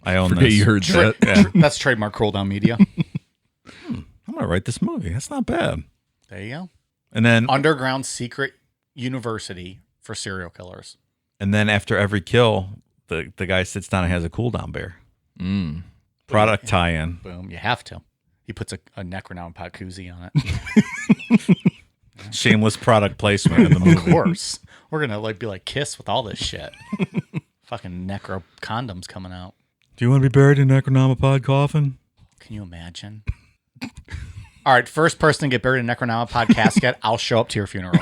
I own Forget this. you heard that. Yeah. That's trademark Roll Down Media. I'm going to write this movie. That's not bad. There you go. And then Underground secret university for serial killers. and then after every kill, the guy sits down and has a cool down beer. Product tie-in. Boom, you have to. He puts a Necronomicon koozie on it. Shameless product placement in the Of movie. course. We're going to like be like Kiss with all this shit. Fucking necro condoms coming out. Do you want to be buried in an Necronomicon coffin? Can you imagine? All right, first person to get buried in a Necronomicon casket, I'll show up to your funeral.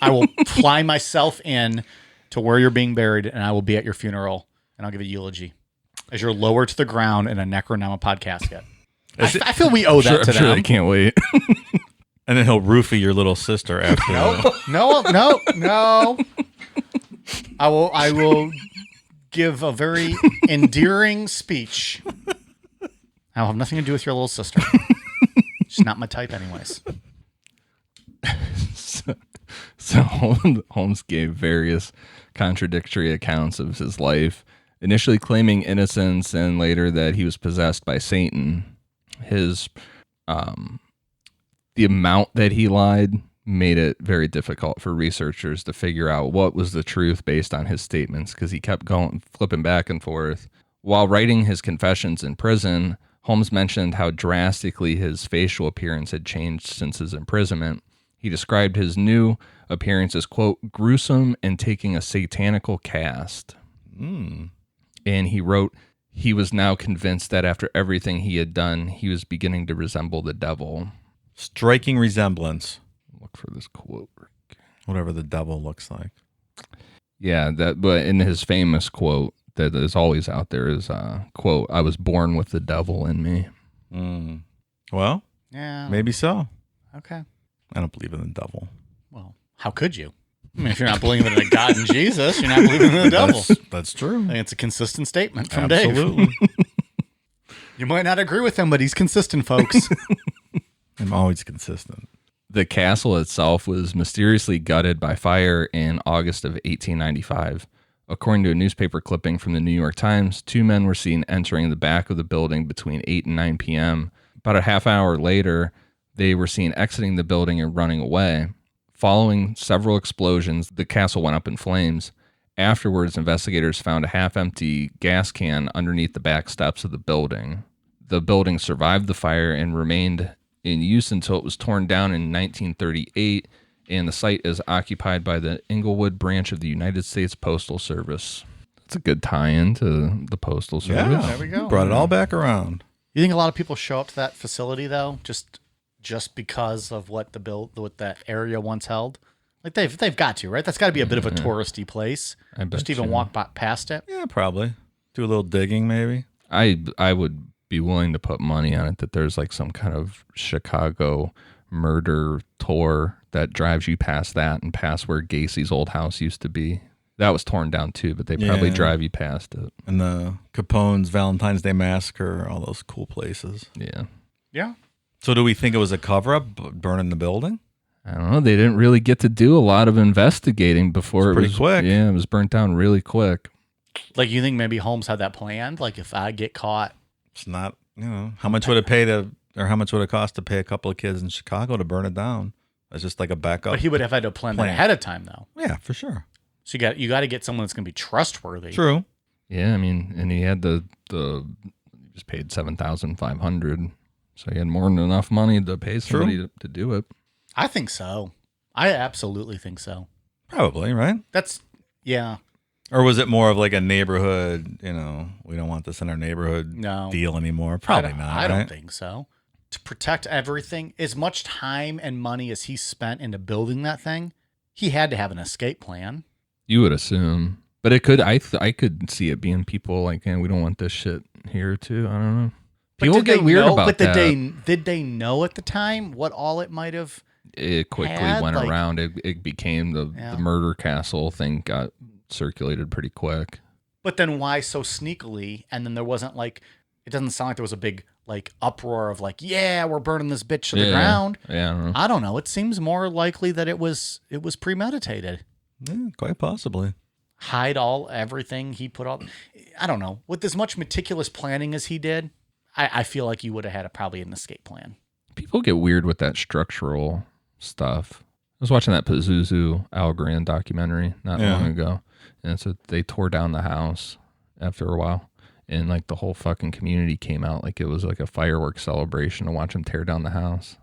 I will fly myself in to where you're being buried, and I will be at your funeral, and I'll give a eulogy as you're lowered to the ground in a Necronomicon casket. I feel we owe that to I'm sure them. they can't wait. And then he'll roofie your little sister after. No. I will give a very endearing speech. I'll have nothing to do with your little sister. She's not my type anyways. So Holmes gave various contradictory accounts of his life, initially claiming innocence and later that he was possessed by Satan. His the amount that he lied made it very difficult for researchers to figure out what was the truth based on his statements, because he kept flipping back and forth. While writing his confessions in prison, Holmes mentioned how drastically his facial appearance had changed since his imprisonment. He described his new appearance as, quote, gruesome and taking a satanical cast. And he wrote, he was now convinced that after everything he had done, he was beginning to resemble the devil. Striking resemblance. Look for this quote. Whatever the devil looks like. Yeah, but in his famous quote that is always out there is, quote, I was born with the devil in me. Well, Yeah. maybe so. Okay. I don't believe in the devil. Well, how could you? I mean, if you're not believing in a God and Jesus, you're not believing in the devil. That's true. I think it's a consistent statement from Dave. Absolutely. You might not agree with him, but he's consistent, folks. I'm always consistent. The castle itself was mysteriously gutted by fire in August of 1895. According to a newspaper clipping from the New York Times, 2 men were seen entering the back of the building between 8 and 9 p.m. About a half hour later, they were seen exiting the building and running away. Following several explosions, the castle went up in flames. Afterwards, investigators found a half-empty gas can underneath the back steps of the building. The building survived the fire and remained in use until it was torn down in 1938, and the site is occupied by the Inglewood branch of the United States Postal Service. That's a good tie-in to the Postal Service. Yeah, There we go. Brought it all back around. You think a lot of people show up to that facility though, just because of what that area once held? Like they've got to, right? That's got to be a bit of a touristy place. I bet Just to even you. walk past it. Yeah, probably. Do a little digging, maybe. I would be willing to put money on it that there's like some kind of Chicago murder tour that drives you past that and past where Gacy's old house used to be. That was torn down too, but they probably drive you past it. And the Capone's Valentine's Day Massacre, all those cool places. Yeah. Yeah. So do we think it was a cover-up, burning the building? I don't know. They didn't really get to do a lot of investigating before It's pretty quick. Yeah, it was burnt down really quick. Like, you think maybe Holmes had that planned? Like, if I get caught. It's not, how much would it pay or how much would it cost to pay a couple of kids in Chicago to burn it down? It's just like a backup. But he would have had to plan that ahead of time, though. Yeah, for sure. So you got to get someone that's going to be trustworthy. True. Yeah, I mean, and he had he just paid $7,500, so he had more than enough money to pay somebody to do it. I think so. I absolutely think so. Probably, right? Yeah. Or was it more of like a neighborhood, we don't want this in our neighborhood deal anymore? Probably not. I don't think so. To protect everything, as much time and money as he spent into building that thing, he had to have an escape plan. You would assume, but it could. I could see it being people like, we don't want this shit here too. I don't know. People get weird about that. But did they know at the time what all it might have? It quickly went around. It became the murder castle thing. Got circulated pretty quick. But then why so sneakily? And then there wasn't it doesn't sound like there was a big uproar of we're burning this bitch to the ground. Yeah, I don't know. It seems more likely that it was premeditated. Yeah, quite possibly. Hide everything he put up. I don't know. With as much meticulous planning as he did, I feel like you would have had probably an escape plan. People get weird with that structural stuff. I was watching that Pazuzu Al Grand documentary not long ago, and so they tore down the house after a while, and the whole fucking community came out like it was like a fireworks celebration to watch them tear down the house.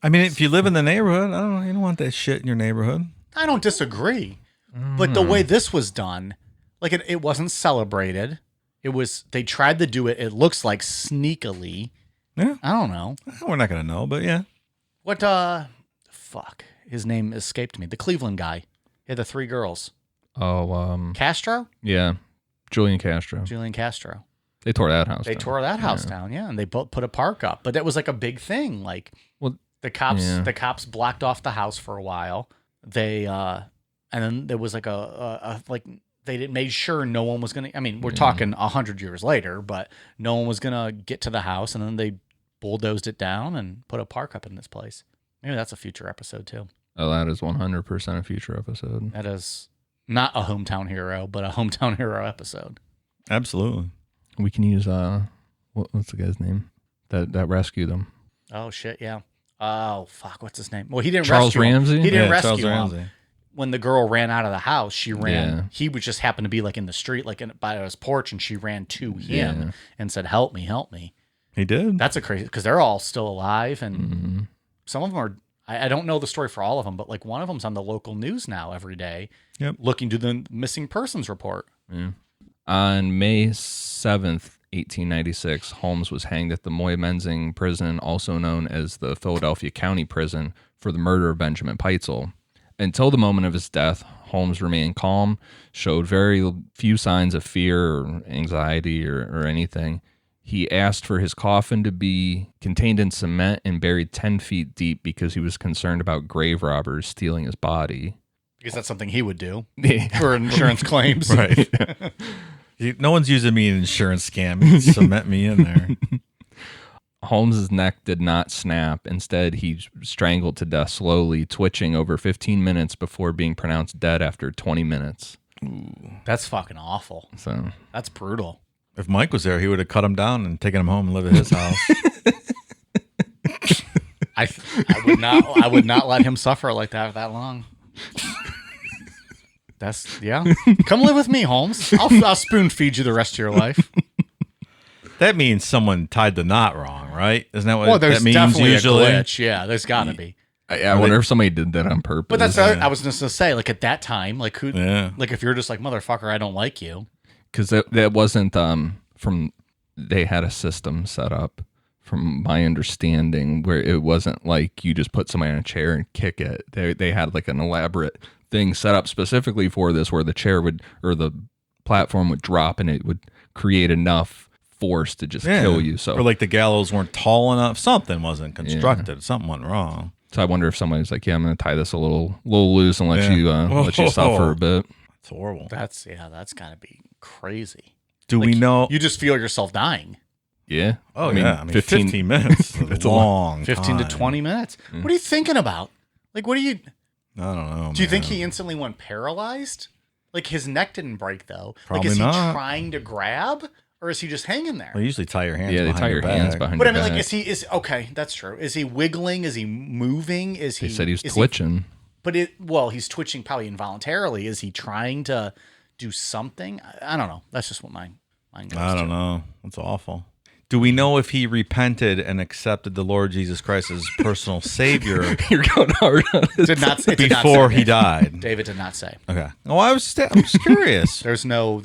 I mean, if you live in the neighborhood, I don't know, you don't want that shit in your neighborhood. I don't disagree. But the way this was done, it wasn't celebrated. They tried to do it, it looks like sneakily. Yeah. I don't know. We're not going to know, but yeah. What, fuck. His name escaped me. The Cleveland guy. He had the 3 girls. Oh, Castro? Yeah. Julian Castro. They tore that house down. They tore that house down, yeah. And they put a park up. But that was a big thing. The cops blocked off the house for a while. They, and then there was they made sure no one was going to, I mean, we're talking 100 years later, but no one was going to get to the house, and then they bulldozed it down and put a park up in this place. Maybe that's a future episode too. Oh, that is 100% a future episode. That is not a hometown hero, but a hometown hero episode. Absolutely. We can use, what's the guy's name that rescued him? Oh shit. Yeah. Oh fuck. What's his name? Well, he didn't Charles rescue Ramsey? him. He didn't rescue Charles him. Ramsey. When the girl ran out of the house, she ran. Yeah. He would just happen to be in the street, by his porch, and she ran to him and said, "Help me, help me." He did. That's a crazy, because they're all still alive, and some of them are. I don't know the story for all of them, but one of them's on the local news now every day, looking to the missing persons report. Yeah. On May 7th, 1896, Holmes was hanged at the Moy-Menzing prison, also known as the Philadelphia County Prison, for the murder of Benjamin Peitzel. Until the moment of his death, Holmes remained calm, showed very few signs of fear or anxiety or anything. He asked for his coffin to be contained in cement and buried 10 feet deep because he was concerned about grave robbers stealing his body. Because that's something he would do for insurance claims. Right. No one's using me in an insurance scam. You can cement me in there. Holmes's neck did not snap. Instead, he strangled to death slowly, twitching over 15 minutes before being pronounced dead after 20 minutes. Ooh, that's fucking awful. So that's brutal. If Mike was there, he would have cut him down and taken him home and lived at his house. I would not let him suffer like that long. Come live with me, Holmes. I'll spoon feed you the rest of your life. That means someone tied the knot wrong, right? Isn't that what there's that means definitely usually? A glitch. Yeah, there's got to be. I wonder if somebody did that on purpose. But that's I was just gonna say, at that time, who? Yeah. If you're just motherfucker, I don't like you. Because that wasn't from. They had a system set up, from my understanding, where it wasn't like you just put somebody in a chair and kick it. They had an elaborate thing set up specifically for this, where the chair or the platform would drop and it would create enough force to just kill you. So, or the gallows weren't tall enough. Something wasn't constructed. Something went wrong. So I wonder if somebody's like, yeah, I'm going to tie this a little loose and let you suffer a bit. It's horrible. That's got to be crazy. Do we know? You just feel yourself dying. Yeah. Oh, I mean, 15 minutes. It's a long 15 to time. 20 minutes. What are you thinking about? Like, what are you... I don't know. Do you think he instantly went paralyzed? Like, his neck didn't break, though. Probably like, is not. he trying to grab, or is he just hanging there? They usually tie your hands. Yeah, they tie your hands behind But your I mean, back. like, is okay? That's true. Is he wiggling? Is he moving? Is he? They said he was is twitching. He's twitching probably involuntarily. Is he trying to do something? I don't know. That's just what mine goes I don't to. know. That's awful. Do we know if he repented and accepted the Lord Jesus Christ as personal Savior You're going hard on it. It did not say before he died? David did not say. Okay. Oh, I'm just curious. There's no.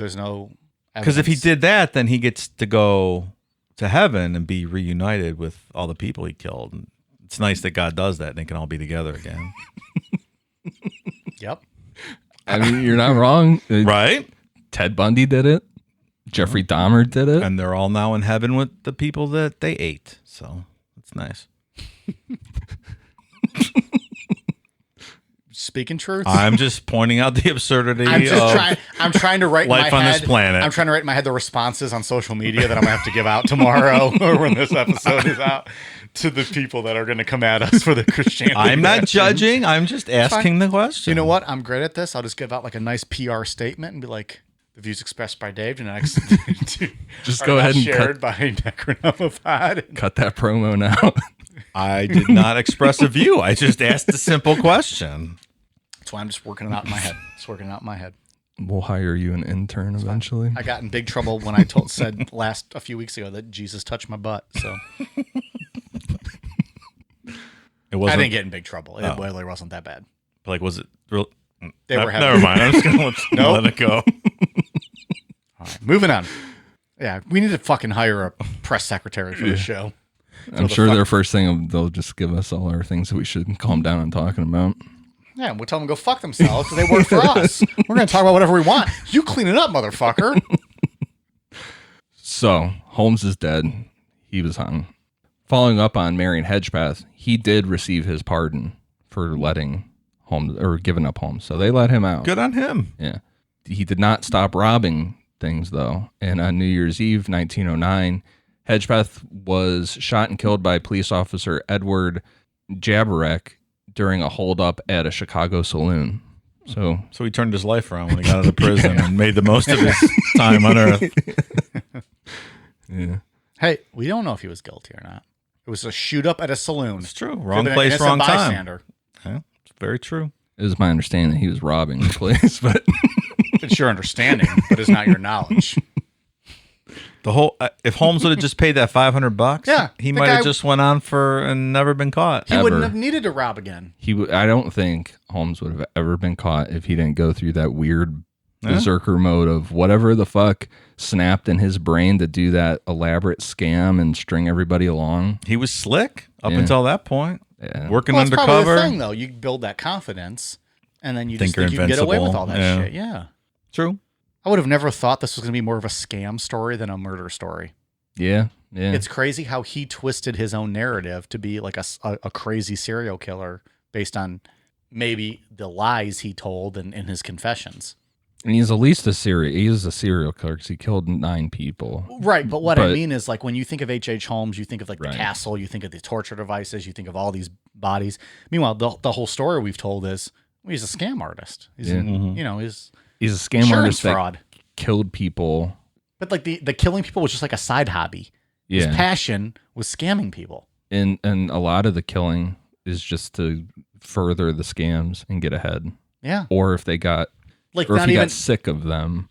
Because if he did that, then he gets to go to heaven and be reunited with all the people he killed. And it's nice that God does that and they can all be together again. Yep. I mean, you're not wrong. Right? Ted Bundy did it. Jeffrey Dahmer did it. And they're all now in heaven with the people that they ate. So it's nice. Speaking truth. I'm just pointing out the absurdity I'm trying to write in life my on head, this planet. I'm trying to write in my head the responses on social media that I'm gonna have to give out tomorrow or when this episode is out to the people that are gonna come at us for the Christianity. I'm not bashing. judging. I'm just asking the question. You know what? I'm great at this. I'll just give out like a nice PR statement and be like, the views expressed by Dave and next Just go ahead and shared by Necronomapod. cut that promo now. I did not express a view. I just asked a simple question. That's why I'm just working it out in my head. We'll hire you an intern eventually. I got in big trouble when I said a few weeks ago that Jesus touched my butt. So It wasn't. I didn't get in big trouble. It really wasn't that bad. Like, was it real? They were having- Never mind. I'm just gonna let it go. All right, moving on. Yeah, we need to fucking hire a press secretary for this show. I'm sure their first thing, they'll just give us all our things that we should calm down on talking about. Yeah, we'll tell them to go fuck themselves because they work for us. We're going to talk about whatever we want. You clean it up, motherfucker. So, Holmes is dead. He was hung. Following up on Marion Hedgepath, he did receive his pardon for letting Holmes, or giving up Holmes. So they let him out. Good on him. Yeah. He did not stop robbing things, though. And on New Year's Eve, 1909, Hedgepath was shot and killed by police officer Edward Jabarek during a holdup at a Chicago saloon. So he turned his life around when he got out of prison and made the most of his time on Earth. Yeah. Hey, we don't know if he was guilty or not. It was a shoot up at a saloon. It's true. Could've Wrong been an place, innocent wrong time. bystander. Yeah, it's very true. It was my understanding that he was robbing the place, but It's your understanding, but it's not your knowledge. The whole if Holmes would have just paid that $500, Yeah, he the might have guy- just went on for and never been caught. He wouldn't Ever. have needed to rob again. I don't think Holmes would have ever been caught if he didn't go through that weird berserker mode of whatever the fuck snapped in his brain to do that elaborate scam and string everybody along. He was slick up Yeah. until that point. Yeah. Working Well, that's probably the undercover. thing, though. You build that confidence, and then you just Think you're think you can get away with invincible. all that Yeah. shit. Yeah. True. I would have never thought this was going to be more of a scam story than a murder story. Yeah. Yeah. It's crazy how he twisted his own narrative to be like a crazy serial killer based on maybe the lies he told in his confessions. And he's at least he is a serial killer because he killed 9 people. Right, but what I But- mean is, like, when you think of H.H. Holmes, you think of like the Right. castle, you think of the torture devices, you think of all these bodies. Meanwhile, the whole story we've told is he's a scam artist. He's Yeah. he's a scam insurance artist fraud. that killed people. But like the killing people was just like a side hobby. His Yeah. passion was scamming people. And a lot of the killing is just to further the scams and get ahead. Yeah, Or if they got, like or if not he even got sick of them.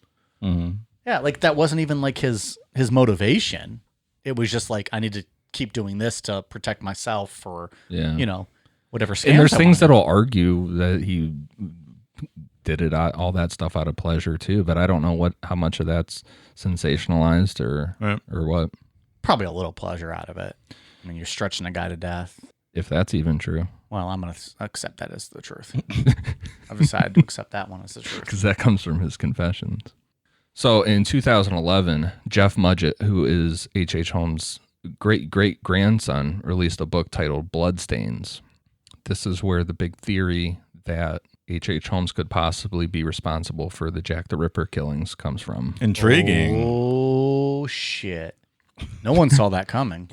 yeah, like that wasn't even like his motivation. It was just like I need to keep doing this to protect myself for Yeah. whatever scams. And there's I things wanted. that'll argue that he did it all that stuff out of pleasure too, but I don't know how much of that's sensationalized or what, probably a little pleasure out of it. I mean, you're stretching a guy to death. if that's even true, Well, I'm going to accept that as the truth. I've decided to accept that one as the truth. because that comes from his confessions. So in 2011, Jeff Mudgett, who is H.H. Holmes' great grandson, released a book titled Bloodstains. this is where the big theory that H.H. Holmes could possibly be responsible for the Jack the Ripper killings comes from. Intriguing. Oh, shit. No one saw that coming.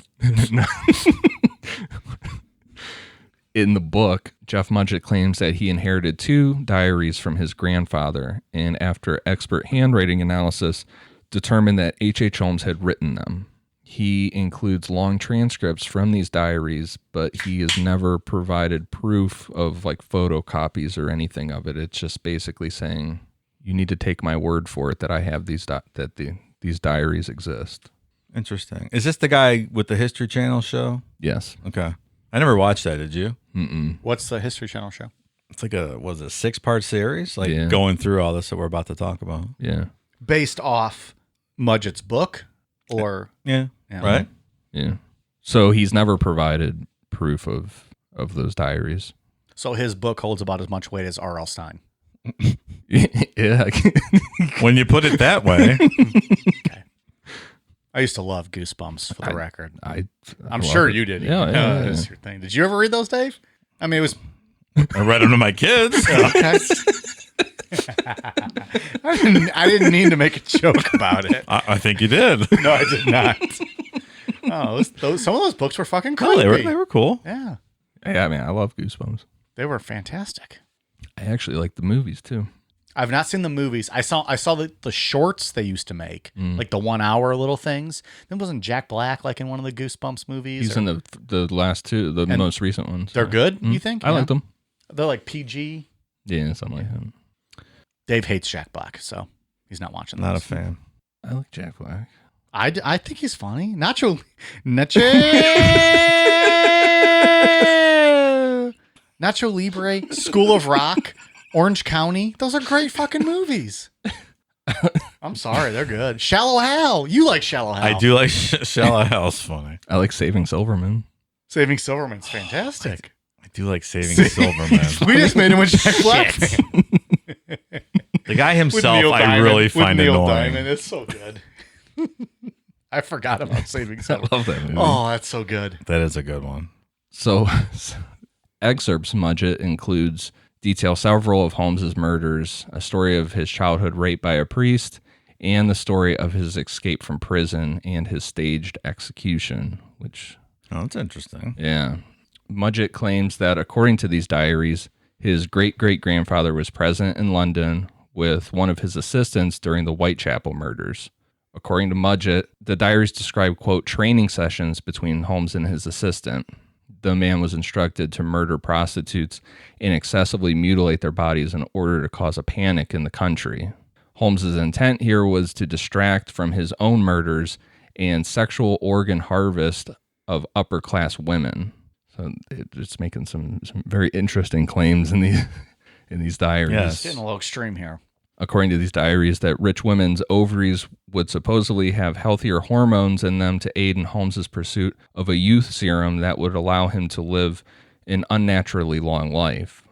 In the book, Jeff Mudgett claims that he inherited 2 diaries from his grandfather, and after expert handwriting analysis, determined that H.H. Holmes had written them. He includes long transcripts from these diaries, but he has never provided proof of like photocopies or anything of it. It's just basically saying, you need to take my word for it that I have these these diaries exist. Interesting. Is this the guy with the History Channel show? Yes. Okay. I never watched that. Did you? Mm-mm. What's the History Channel show? It's like a 6-part series, like Yeah. going through all this that we're about to talk about. Yeah. Based off Mudgett's book, or Yeah. Yeah. Right. Yeah. So he's never provided proof of those diaries. so his book holds about as much weight as R.L. Stein. Yeah. When you put it that way. Okay. I used to love Goosebumps, for the record. I'm I'm sure you did. Yeah. That's your thing. Did you ever read those, Dave? I mean, it was I read them to my kids. okay. I didn't mean to make a joke about it. I think you did. No, I did not. Oh, some of those books were fucking No, creepy. they were cool. Yeah, Yeah, man, I love Goosebumps. they were fantastic. I actually like the movies too. I've not seen the movies. I saw the shorts they used to make, like the 1 hour little things. Then wasn't Jack Black like in one of the Goosebumps movies? He's in the last 2, the most recent ones. They're good, you think? I liked them. They're like PG. Yeah, something like that. Dave hates Jack Black, so he's not watching Not a those. fan. I like Jack Black. I think he's funny. Nacho Libre, School of Rock, Orange County. Those are great fucking movies. I'm sorry, they're good. Shallow Hal. You like Shallow Hal. I do like Shallow Hal's funny. I like Saving Silverman. Saving Silverman's fantastic. I do like Saving Silverman. We just made him with Jack Black. The guy With himself, Neil I Diamond. really With find Neil annoying. Diamond. It's so good. I forgot about Saving I Silverman. love that movie. Oh, that's so good. That is a good one. So, excerpts Mudgett includes detail several of Holmes's murders, a story of his childhood rape by a priest, and the story of his escape from prison and his staged execution, which, Oh, that's interesting. yeah. Mudgett claims that according to these diaries, his great-great-grandfather was present in London with one of his assistants during the Whitechapel murders. According to Mudgett, the diaries describe, quote, training sessions between Holmes and his assistant. The man was instructed to murder prostitutes and excessively mutilate their bodies in order to cause a panic in the country. Holmes's intent here was to distract from his own murders and sexual organ harvest of upper-class women. So it's making some very interesting claims in these diaries. Yes. Getting a little extreme here. According to these diaries, that rich women's ovaries would supposedly have healthier hormones in them to aid in Holmes's pursuit of a youth serum that would allow him to live an unnaturally long life.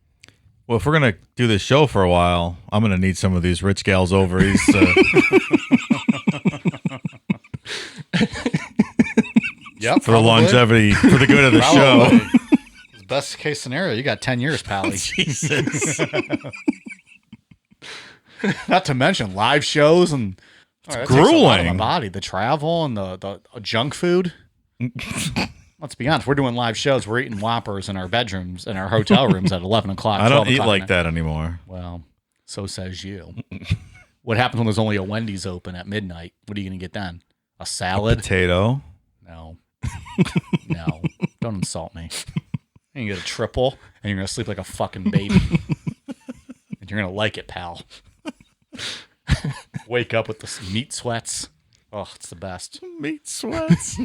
Well, if we're going to do this show for a while, I'm going to need some of these rich gals' ovaries. Yep. For the longevity, for the good of the show. Best case scenario, you got 10 years, Pally. Jesus. Not to mention live shows and that takes a lot of grueling. my body, the travel and the junk food. Let's be honest, we're doing live shows. We're eating Whoppers in our bedrooms, in our hotel rooms at 11 o'clock. I don't 12 eat o'clock like at night. that anymore. Well, so says you. What happens when there's only a Wendy's open at midnight? What are you going to get then? A salad? Potato. No. No. Don't insult me. And you get a triple, and you're going to sleep like a fucking baby. And you're going to like it, pal. Wake up with the meat sweats. Oh, it's the best. Meat sweats.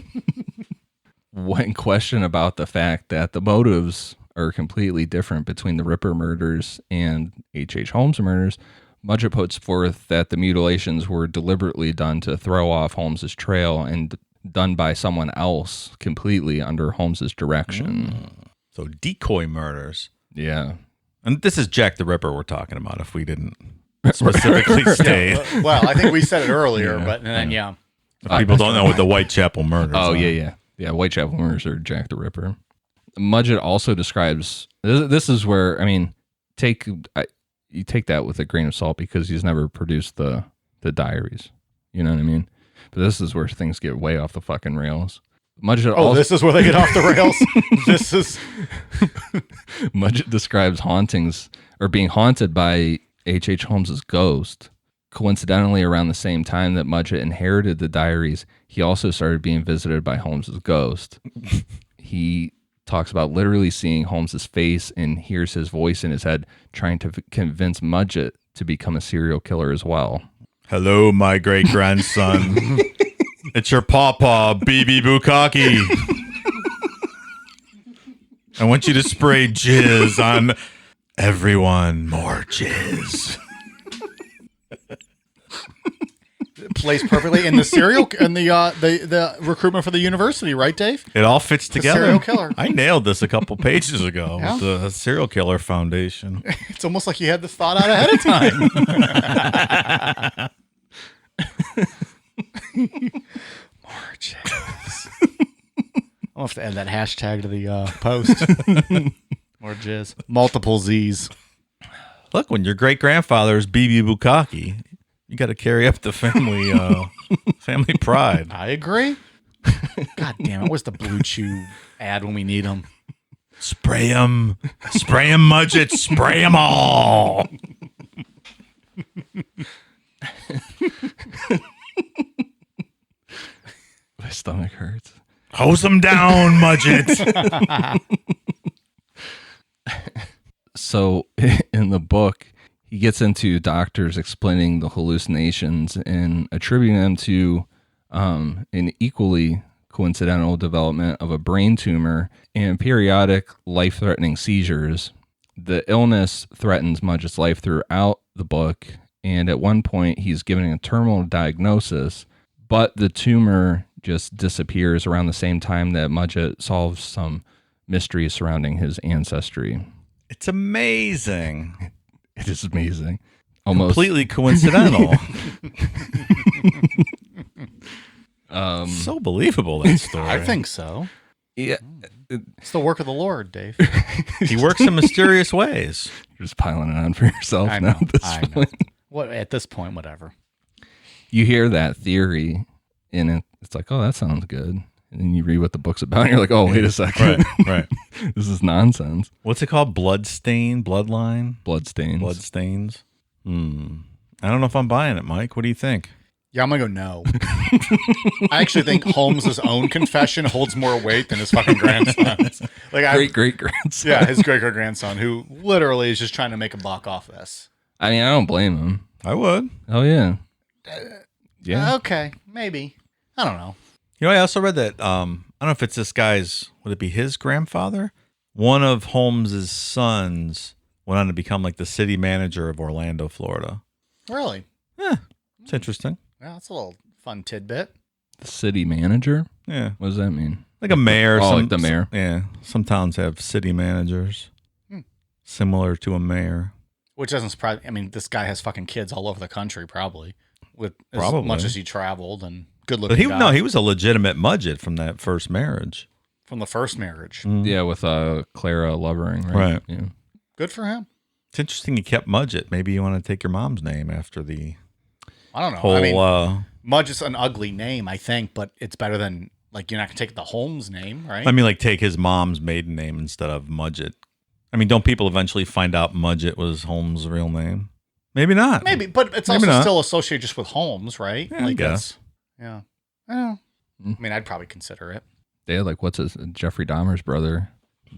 When questioned about the fact that the motives are completely different between the Ripper murders and H.H. Holmes murders, Mudgett puts forth that the mutilations were deliberately done to throw off Holmes's trail and done by someone else completely under Holmes's direction. So decoy murders. Yeah. And this is Jack the Ripper we're talking about if we didn't specifically state. Well, I think we said it earlier, Yeah. but then, yeah. People don't know what the Whitechapel murders Oh, are. yeah. Yeah, Whitechapel murders are Jack the Ripper. Mudgett also describes This is where, I mean, you take that with a grain of salt because he's never produced the diaries. You know what I mean? But this is where things get way off the fucking rails. This is where they get off the rails. This is Mudgett describes hauntings or being haunted by H.H. Holmes's ghost. Coincidentally, around the same time that Mudgett inherited the diaries, he also started being visited by Holmes's ghost. He talks about literally seeing Holmes's face and hears his voice in his head trying to convince Mudgett to become a serial killer as well. Hello, my great grandson. It's your pawpaw, BB Bukkake. I want you to spray jizz on everyone. More jizz. plays perfectly in the serial and the recruitment for the university, right, Dave? It all fits together. Serial killer. I nailed this a couple pages ago Yeah. with the Serial Killer Foundation. It's almost like you had this thought out ahead of time. More jizz. I'll have to add that hashtag to the post. More jizz. Multiple Z's. Look, when your great grandfather is BB Bukkake, you got to carry up the family family pride. I agree. God damn it! Where's the Blue Chew ad when we need them? Spray them, Mudgett, spray them all. My stomach hurts. Hose them down, Mudgett. So in the book, he gets into doctors explaining the hallucinations and attributing them to an equally coincidental development of a brain tumor and periodic life-threatening seizures. The illness threatens Mudgett's life throughout the book, and at one point he's given a terminal diagnosis, but the tumor just disappears around the same time that Mudgett solves some mystery surrounding his ancestry. It's amazing. It is amazing. Almost Completely coincidental. So believable, that story. I think so. Yeah, It's the work of the Lord, Dave. He works in mysterious ways. you're just piling it on for yourself I now know. at this I know. point. What at this point, whatever. You hear that theory, and it's like, oh, that sounds good. And then you read what the book's about, and you're like, oh, wait a second. Right. This is nonsense. What's it called? Bloodstain? Bloodline? Bloodstains. Bloodstains? I don't know if I'm buying it, Mike. What do you think? Yeah, I'm gonna go no. I actually think Holmes' own confession holds more weight than his fucking grandson's. Like, Great grandson. yeah, his great grandson, who literally is just trying to make a buck off this. I mean, I don't blame him. I would. Oh yeah. Yeah. Okay, maybe. I don't know. You know, I also read that, I don't know if it's this guy's, would it be his grandfather? One of Holmes's sons went on to become like the city manager of Orlando, Florida. Really? Yeah, it's interesting. Yeah, that's a little fun tidbit. The city manager. Yeah. What does that mean? Like a mayor. Oh, like the mayor. Yeah. Some towns have city managers similar to a mayor. Which doesn't surprise me. I mean, this guy has fucking kids all over the country, probably, with as Probably. much as he traveled and good But looking. he was a legitimate Mudgett from that first marriage. From the first marriage. Yeah, with Clara Lovering, right? Right. Yeah. Good for him. It's interesting he kept Mudgett. Maybe you want to take your mom's name after the I don't know. whole. I mean, Mudge is an ugly name, I think, but it's better than, like, you're not going to take the Holmes name, right? I mean, like take his mom's maiden name instead of Mudgett. I mean, don't people eventually find out Mudgett was Holmes' real name? Maybe not. Maybe, but it's Maybe also not. still associated just with Holmes, right? Yeah, I guess. Yeah. I mean, I'd probably consider it. They had what's his Jeffrey Dahmer's brother,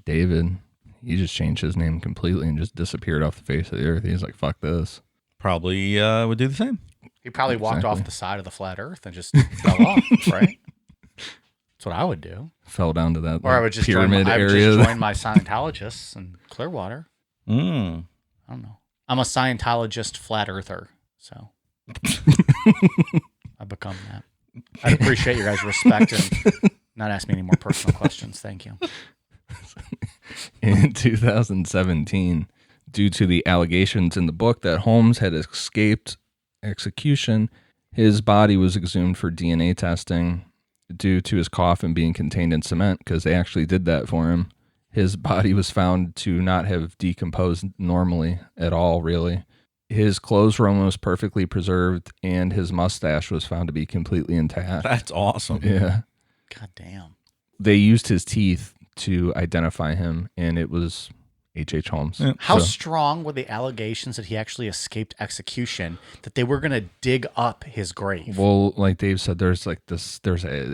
David. He just changed his name completely and just disappeared off the face of the earth. He's like, fuck this. Probably would do the same. He probably walked Exactly. off the side of the flat earth and just fell off, right? That's what I would do. Fell down to that Or I would just join, pyramid I would area. just join my Scientologists in Clearwater. Mm. I don't know. I'm a Scientologist flat earther, so I've become that. I'd appreciate your guys' respect and not ask me any more personal questions. Thank you. In 2017, due to the allegations in the book that Holmes had escaped execution, his body was exhumed for DNA testing due to his coffin being contained in cement, because they actually did that for him. His body was found to not have decomposed normally at all, really. His clothes were almost perfectly preserved, and his mustache was found to be completely intact. That's awesome. Yeah. God damn. They used his teeth to identify him, and it was H.H. Holmes. Yeah. How So- strong were the allegations that he actually escaped execution that they were going to dig up his grave? Well, like Dave said, there's a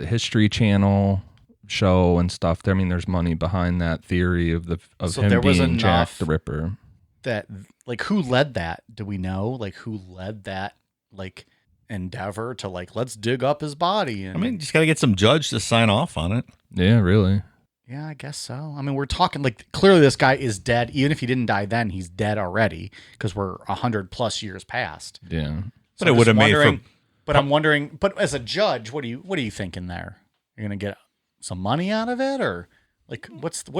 History Channel show and stuff. I mean, there's money behind that theory of So him there was being Jack enough- the Ripper. That, like, who led that? Do we know? Like, who led that, like, endeavor to, like, let's dig up his body? And, I mean, just got to get some judge to sign off on it. Yeah, really. yeah, I guess so. I mean, we're talking, like, clearly this guy is dead. Even if he didn't die then, he's dead already because we're 100+ years past. Yeah. But it would have made for. But I'm wondering, but as a judge, what are you thinking there? You're going to get some money out of it, or like what's the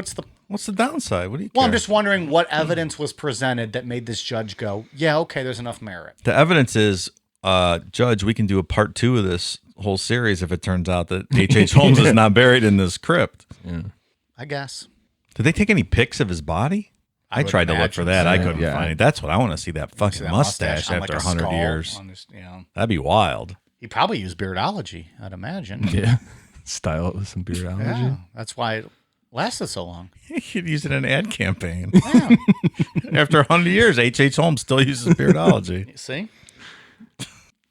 What's the downside? What do you Well, care? I'm just wondering what evidence was presented that made this judge go, yeah, okay, there's enough merit. The evidence is, Judge, we can do a part 2 of this whole series if it turns out that H.H. Holmes is not buried in this crypt. Yeah. I guess. Did they take any pics of his body? I would tried to look for imagine that. so. I couldn't Yeah. find it. That's what I want to see, that fucking See that mustache on, after like, a 100 skull years. on his- That'd be wild. He probably used Beardology, I'd imagine. Yeah. Style it with some beardology. Yeah, that's why it lasted so long. He could use it in an ad campaign. Yeah. After 100 years, H.H. Holmes still uses beardology. You see?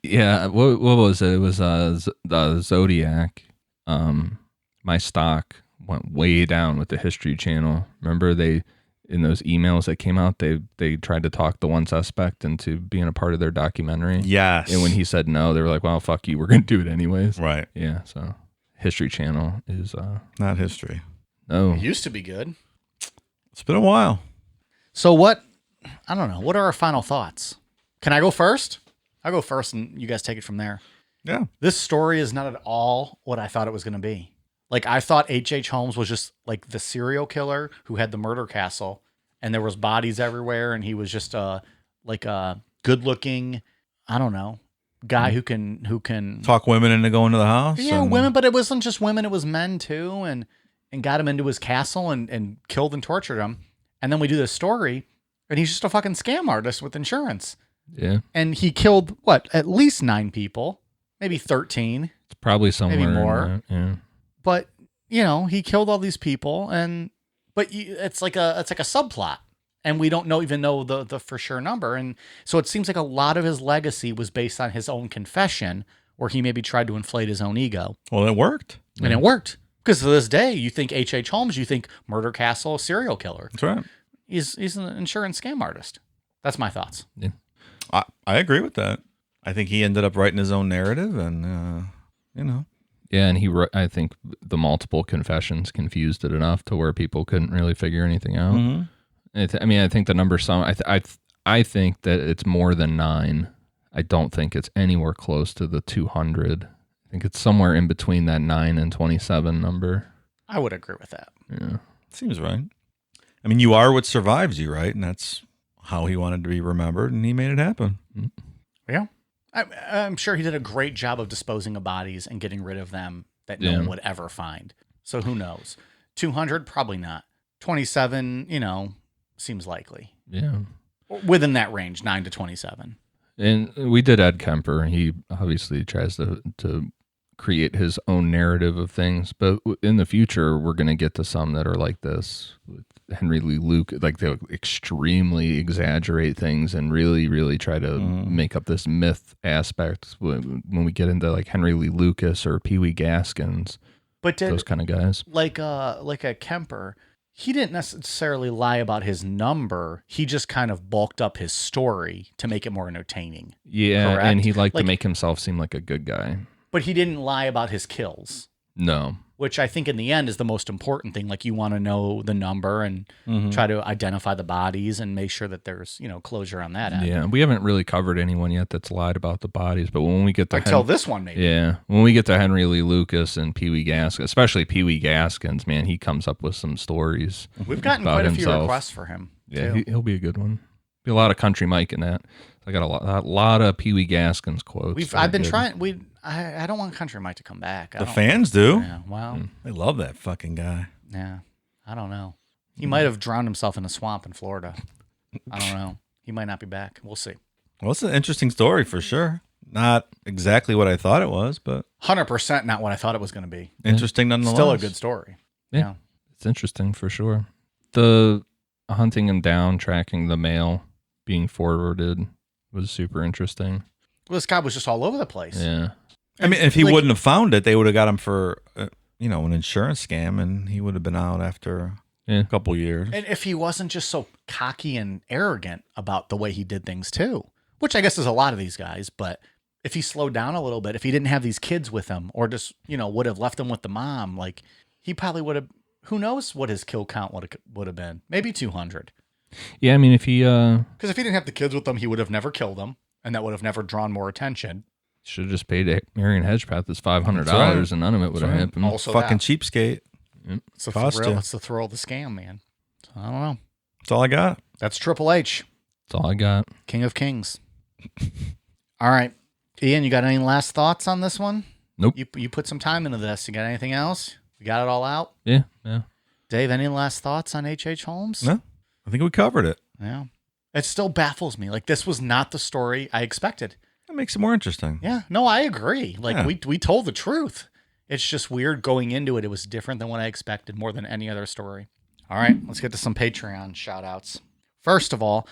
Yeah, what was it? It was the Zodiac. My stock went way down with the History Channel. Remember, they in those emails that came out, they tried to talk the one suspect into being a part of their documentary. Yes. And when he said no, they were like, "Well, fuck you, we're gonna do it anyways." Right. Yeah. So History Channel is Not history. no. It used to be good. It's been a while. So what, I don't know, what are our final thoughts? Can I go first? I'll go first and you guys take it from there. Yeah. This story is not at all what I thought it was going to be. Like, I thought H.H. Holmes was just like the serial killer who had the murder castle and there was bodies everywhere. And he was just like a good looking, I don't know, guy who can Talk women into going to the house. yeah, and- women, but it wasn't just women, it was men too. And got him into his castle and killed and tortured him. And then we do this story and he's just a fucking scam artist with insurance. Yeah, And he killed what? At least 9 people, maybe 13. it's probably somewhere in more. that, yeah. But you know, he killed all these people, it's like a subplot, and we don't even know the for sure number. And so it seems like a lot of his legacy was based on his own confession, where he maybe tried to inflate his own ego, Well, it worked. and it worked. Because to this day, you think H.H. Holmes, you think murder castle, serial killer. That's right. He's an insurance scam artist. That's my thoughts. I agree with that. I think he ended up writing his own narrative, and you know, Yeah, and I think the multiple confessions confused it enough to where people couldn't really figure anything out. Mhm. I think the number I think that it's more than 9. I don't think it's anywhere close to the 200. I think it's somewhere in between that 9 and 27 number. I would agree with that. Yeah. Seems right. I mean, you are what survives you, right? And that's how he wanted to be remembered, and he made it happen. Yeah. I'm sure he did a great job of disposing of bodies and getting rid of them that no Yeah. one would ever find. So who knows? 200, probably not. 27, seems likely. Yeah. Within that range, 9 to 27. And we did Ed Kemper. He obviously tries to create his own narrative of things, but in the future, we're going to get to some that are like this. With Henry Lee Luke, like they'll extremely exaggerate things and really, really try to make up this myth aspect when we get into like Henry Lee Lucas or Pee Wee Gaskins, But those kind of guys. like a Kemper, he didn't necessarily lie about his number. He just kind of bulked up his story to make it more entertaining. Yeah, Correct? and he liked Like- to make himself seem like a good guy. But he didn't lie about his kills, No. which I think in the end is the most important thing. Like, you want to know the number and try to identify the bodies and make sure that there's, closure on that end. Yeah, we haven't really covered anyone yet that's lied about the bodies, but when we get to Until this one, maybe. Yeah, when we get to Henry Lee Lucas and Pee Wee Gaskins, especially Pee Wee Gaskins, man, he comes up with some stories. We've gotten about quite a few himself. requests for him. Yeah, too. he'll be a good one. Be a lot of country Mike in that. I got a lot of Pee Wee Gaskins quotes. that are I've been good. trying. I don't want Country Mike to come back. The fans do. Yeah, well, They love that fucking guy. yeah. I don't know. He might have drowned himself in a swamp in Florida. I don't know. He might not be back. We'll see. Well, it's an interesting story for sure. Not exactly what I thought it was, but 100% not what I thought it was going to be. interesting nonetheless. Still a good story. Yeah. It's interesting for sure. The hunting him down, tracking the mail, being forwarded was super interesting. Well, this guy was just all over the place. Yeah. I mean, if he wouldn't have found it, they would have got him for, an insurance scam, and he would have been out after a couple years. And if he wasn't just so cocky and arrogant about the way he did things too, which I guess is a lot of these guys, but if he slowed down a little bit, if he didn't have these kids with him or just, would have left them with the mom, like he probably would have, who knows what his kill count would have been. Maybe 200. Yeah, I mean, if he... Because if he didn't have the kids with them, he would have never killed them, and that would have never drawn more attention. Should have just paid Marion Hedgepath this $500 right. and none of it would have happened. Also Fucking that. cheapskate. It's the Cost thrill. you. It's the thrill of the scam, man. So, I don't know. That's all I got. That's Triple H, That's all I got. King of Kings. All right. Ian, you got any last thoughts on this one? Nope. You put some time into this. You got anything else? You got it all out? Yeah. Dave, any last thoughts on H.H. Holmes? No, I think we covered it. Yeah. It still baffles me. Like, this was not the story I expected. That makes it more interesting. Yeah. No, I agree. Like, Yeah. we told the truth. It's just weird going into it. It was different than what I expected more than any other story. All right. Let's get to some Patreon shout outs. First of all,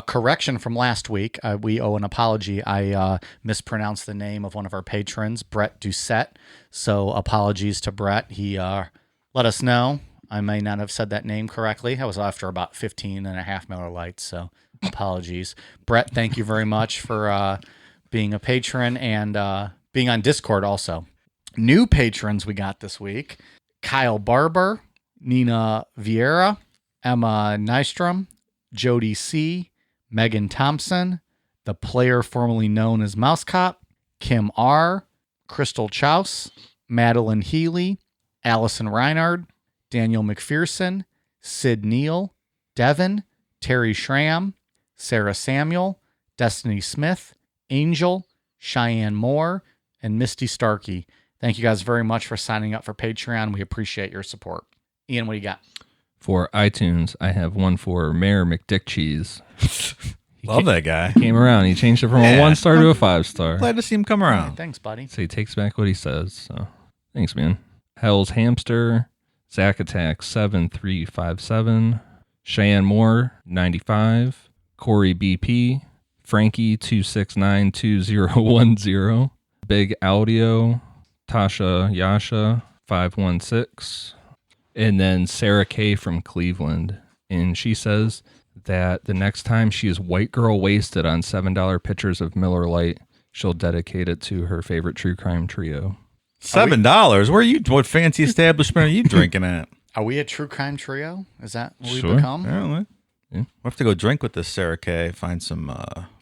correction from last week. We owe an apology. I mispronounced the name of one of our patrons, Brett Doucette. So apologies to Brett. He let us know. I may not have said that name correctly. I was after about 15 and a half Miller Lights. So apologies. Brett, thank you very much for being a patron and being on Discord also. New patrons we got this week: Kyle Barber, Nina Vieira, Emma Nystrom, Jody C., Megan Thompson, the player formerly known as Mousecop, Kim R., Crystal Chouse, Madeline Healy, Allison Reinard, Daniel McPherson, Sid Neal, Devin, Terry Schramm, Sarah Samuel, Destiny Smith, Angel, Cheyenne Moore, and Misty Starkey. Thank you guys very much for signing up for Patreon. We appreciate your support. Ian, what do you got? For iTunes, I have one for Mayor McDickcheese. Love that guy. Came around. He changed it from a 1-star to a 5-star. Glad to see him come around. Thanks, buddy. So he takes back what he says. So thanks, man. Hell's Hamster, Zack Attack 7357, Cheyenne Moore 95, Corey BP, Frankie 2692010, Big Audio, Tasha Yasha 516, and then Sarah K from Cleveland. And she says that the next time she is white girl wasted on $7 pitchers of Miller Lite, she'll dedicate it to her favorite true crime trio. $7? Where are you? What fancy establishment are you drinking at? Are we a true crime trio? Is that what Sure. we become? Apparently. Yeah. We'll have to go drink with this Sarah K. Find some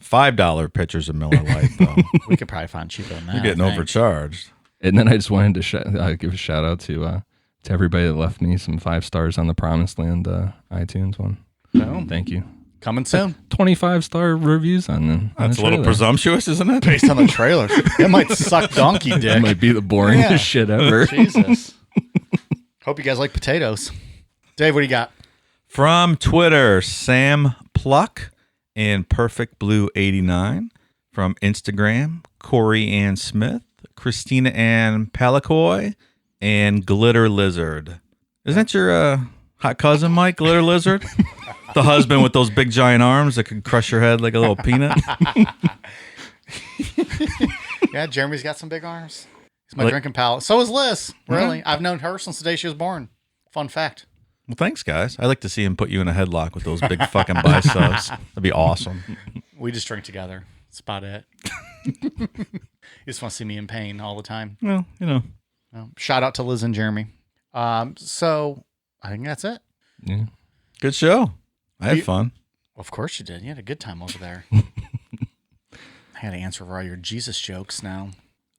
$5 pitchers of Miller Lite, though. We could probably find cheaper than that. You're getting I think. overcharged. And then I just wanted to give a shout out to everybody that left me some 5 stars on the Promised Land iTunes one. Boom. Thank you. Coming soon. 25-star reviews on them. That's a little trailer. presumptuous, isn't it? Based on the trailer. It might suck donkey dick. That might be the boringest Yeah. shit ever. Jesus. Hope you guys like potatoes. Dave, what do you got? From Twitter, Sam Pluck and Perfect Blue 89. From Instagram, Corey Ann Smith, Christina Ann Palacoy, and Glitter Lizard. Isn't that your hot cousin, Mike? Glitter Lizard? The husband with those big giant arms that could crush your head like a little peanut? Yeah, Jeremy's got some big arms. He's my Like- drinking pal. So is Liz. Really. I've known her since the day she was born. Fun fact. Well, thanks, guys. I'd like to see him put you in a headlock with those big fucking biceps. That'd be awesome. We just drink together. That's about it. You just want to see me in pain all the time. Well, Well, shout out to Liz and Jeremy. So I think that's it. Yeah. good show. I had fun. Of course you did. You had a good time over there. I had to answer for all your Jesus jokes now.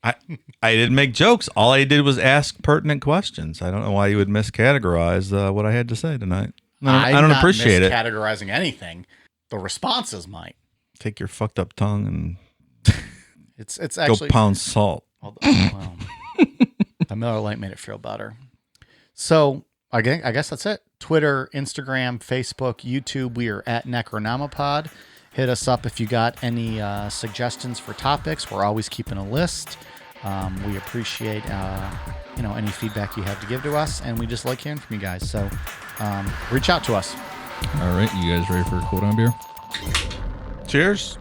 I didn't make jokes. All I did was ask pertinent questions. I don't know why you would miscategorize what I had to say tonight. I don't appreciate it. Categorizing anything. The responses might. Take your fucked up tongue and It's go actually pound salt. well, the Miller Lite made it feel better. So I guess that's it. Twitter, Instagram, Facebook, YouTube. We are at Necronomipod. Hit us up if you got any suggestions for topics. We're always keeping a list. We appreciate any feedback you have to give to us, and we just like hearing from you guys. So reach out to us. All right, you guys ready for a quote on beer? Cheers.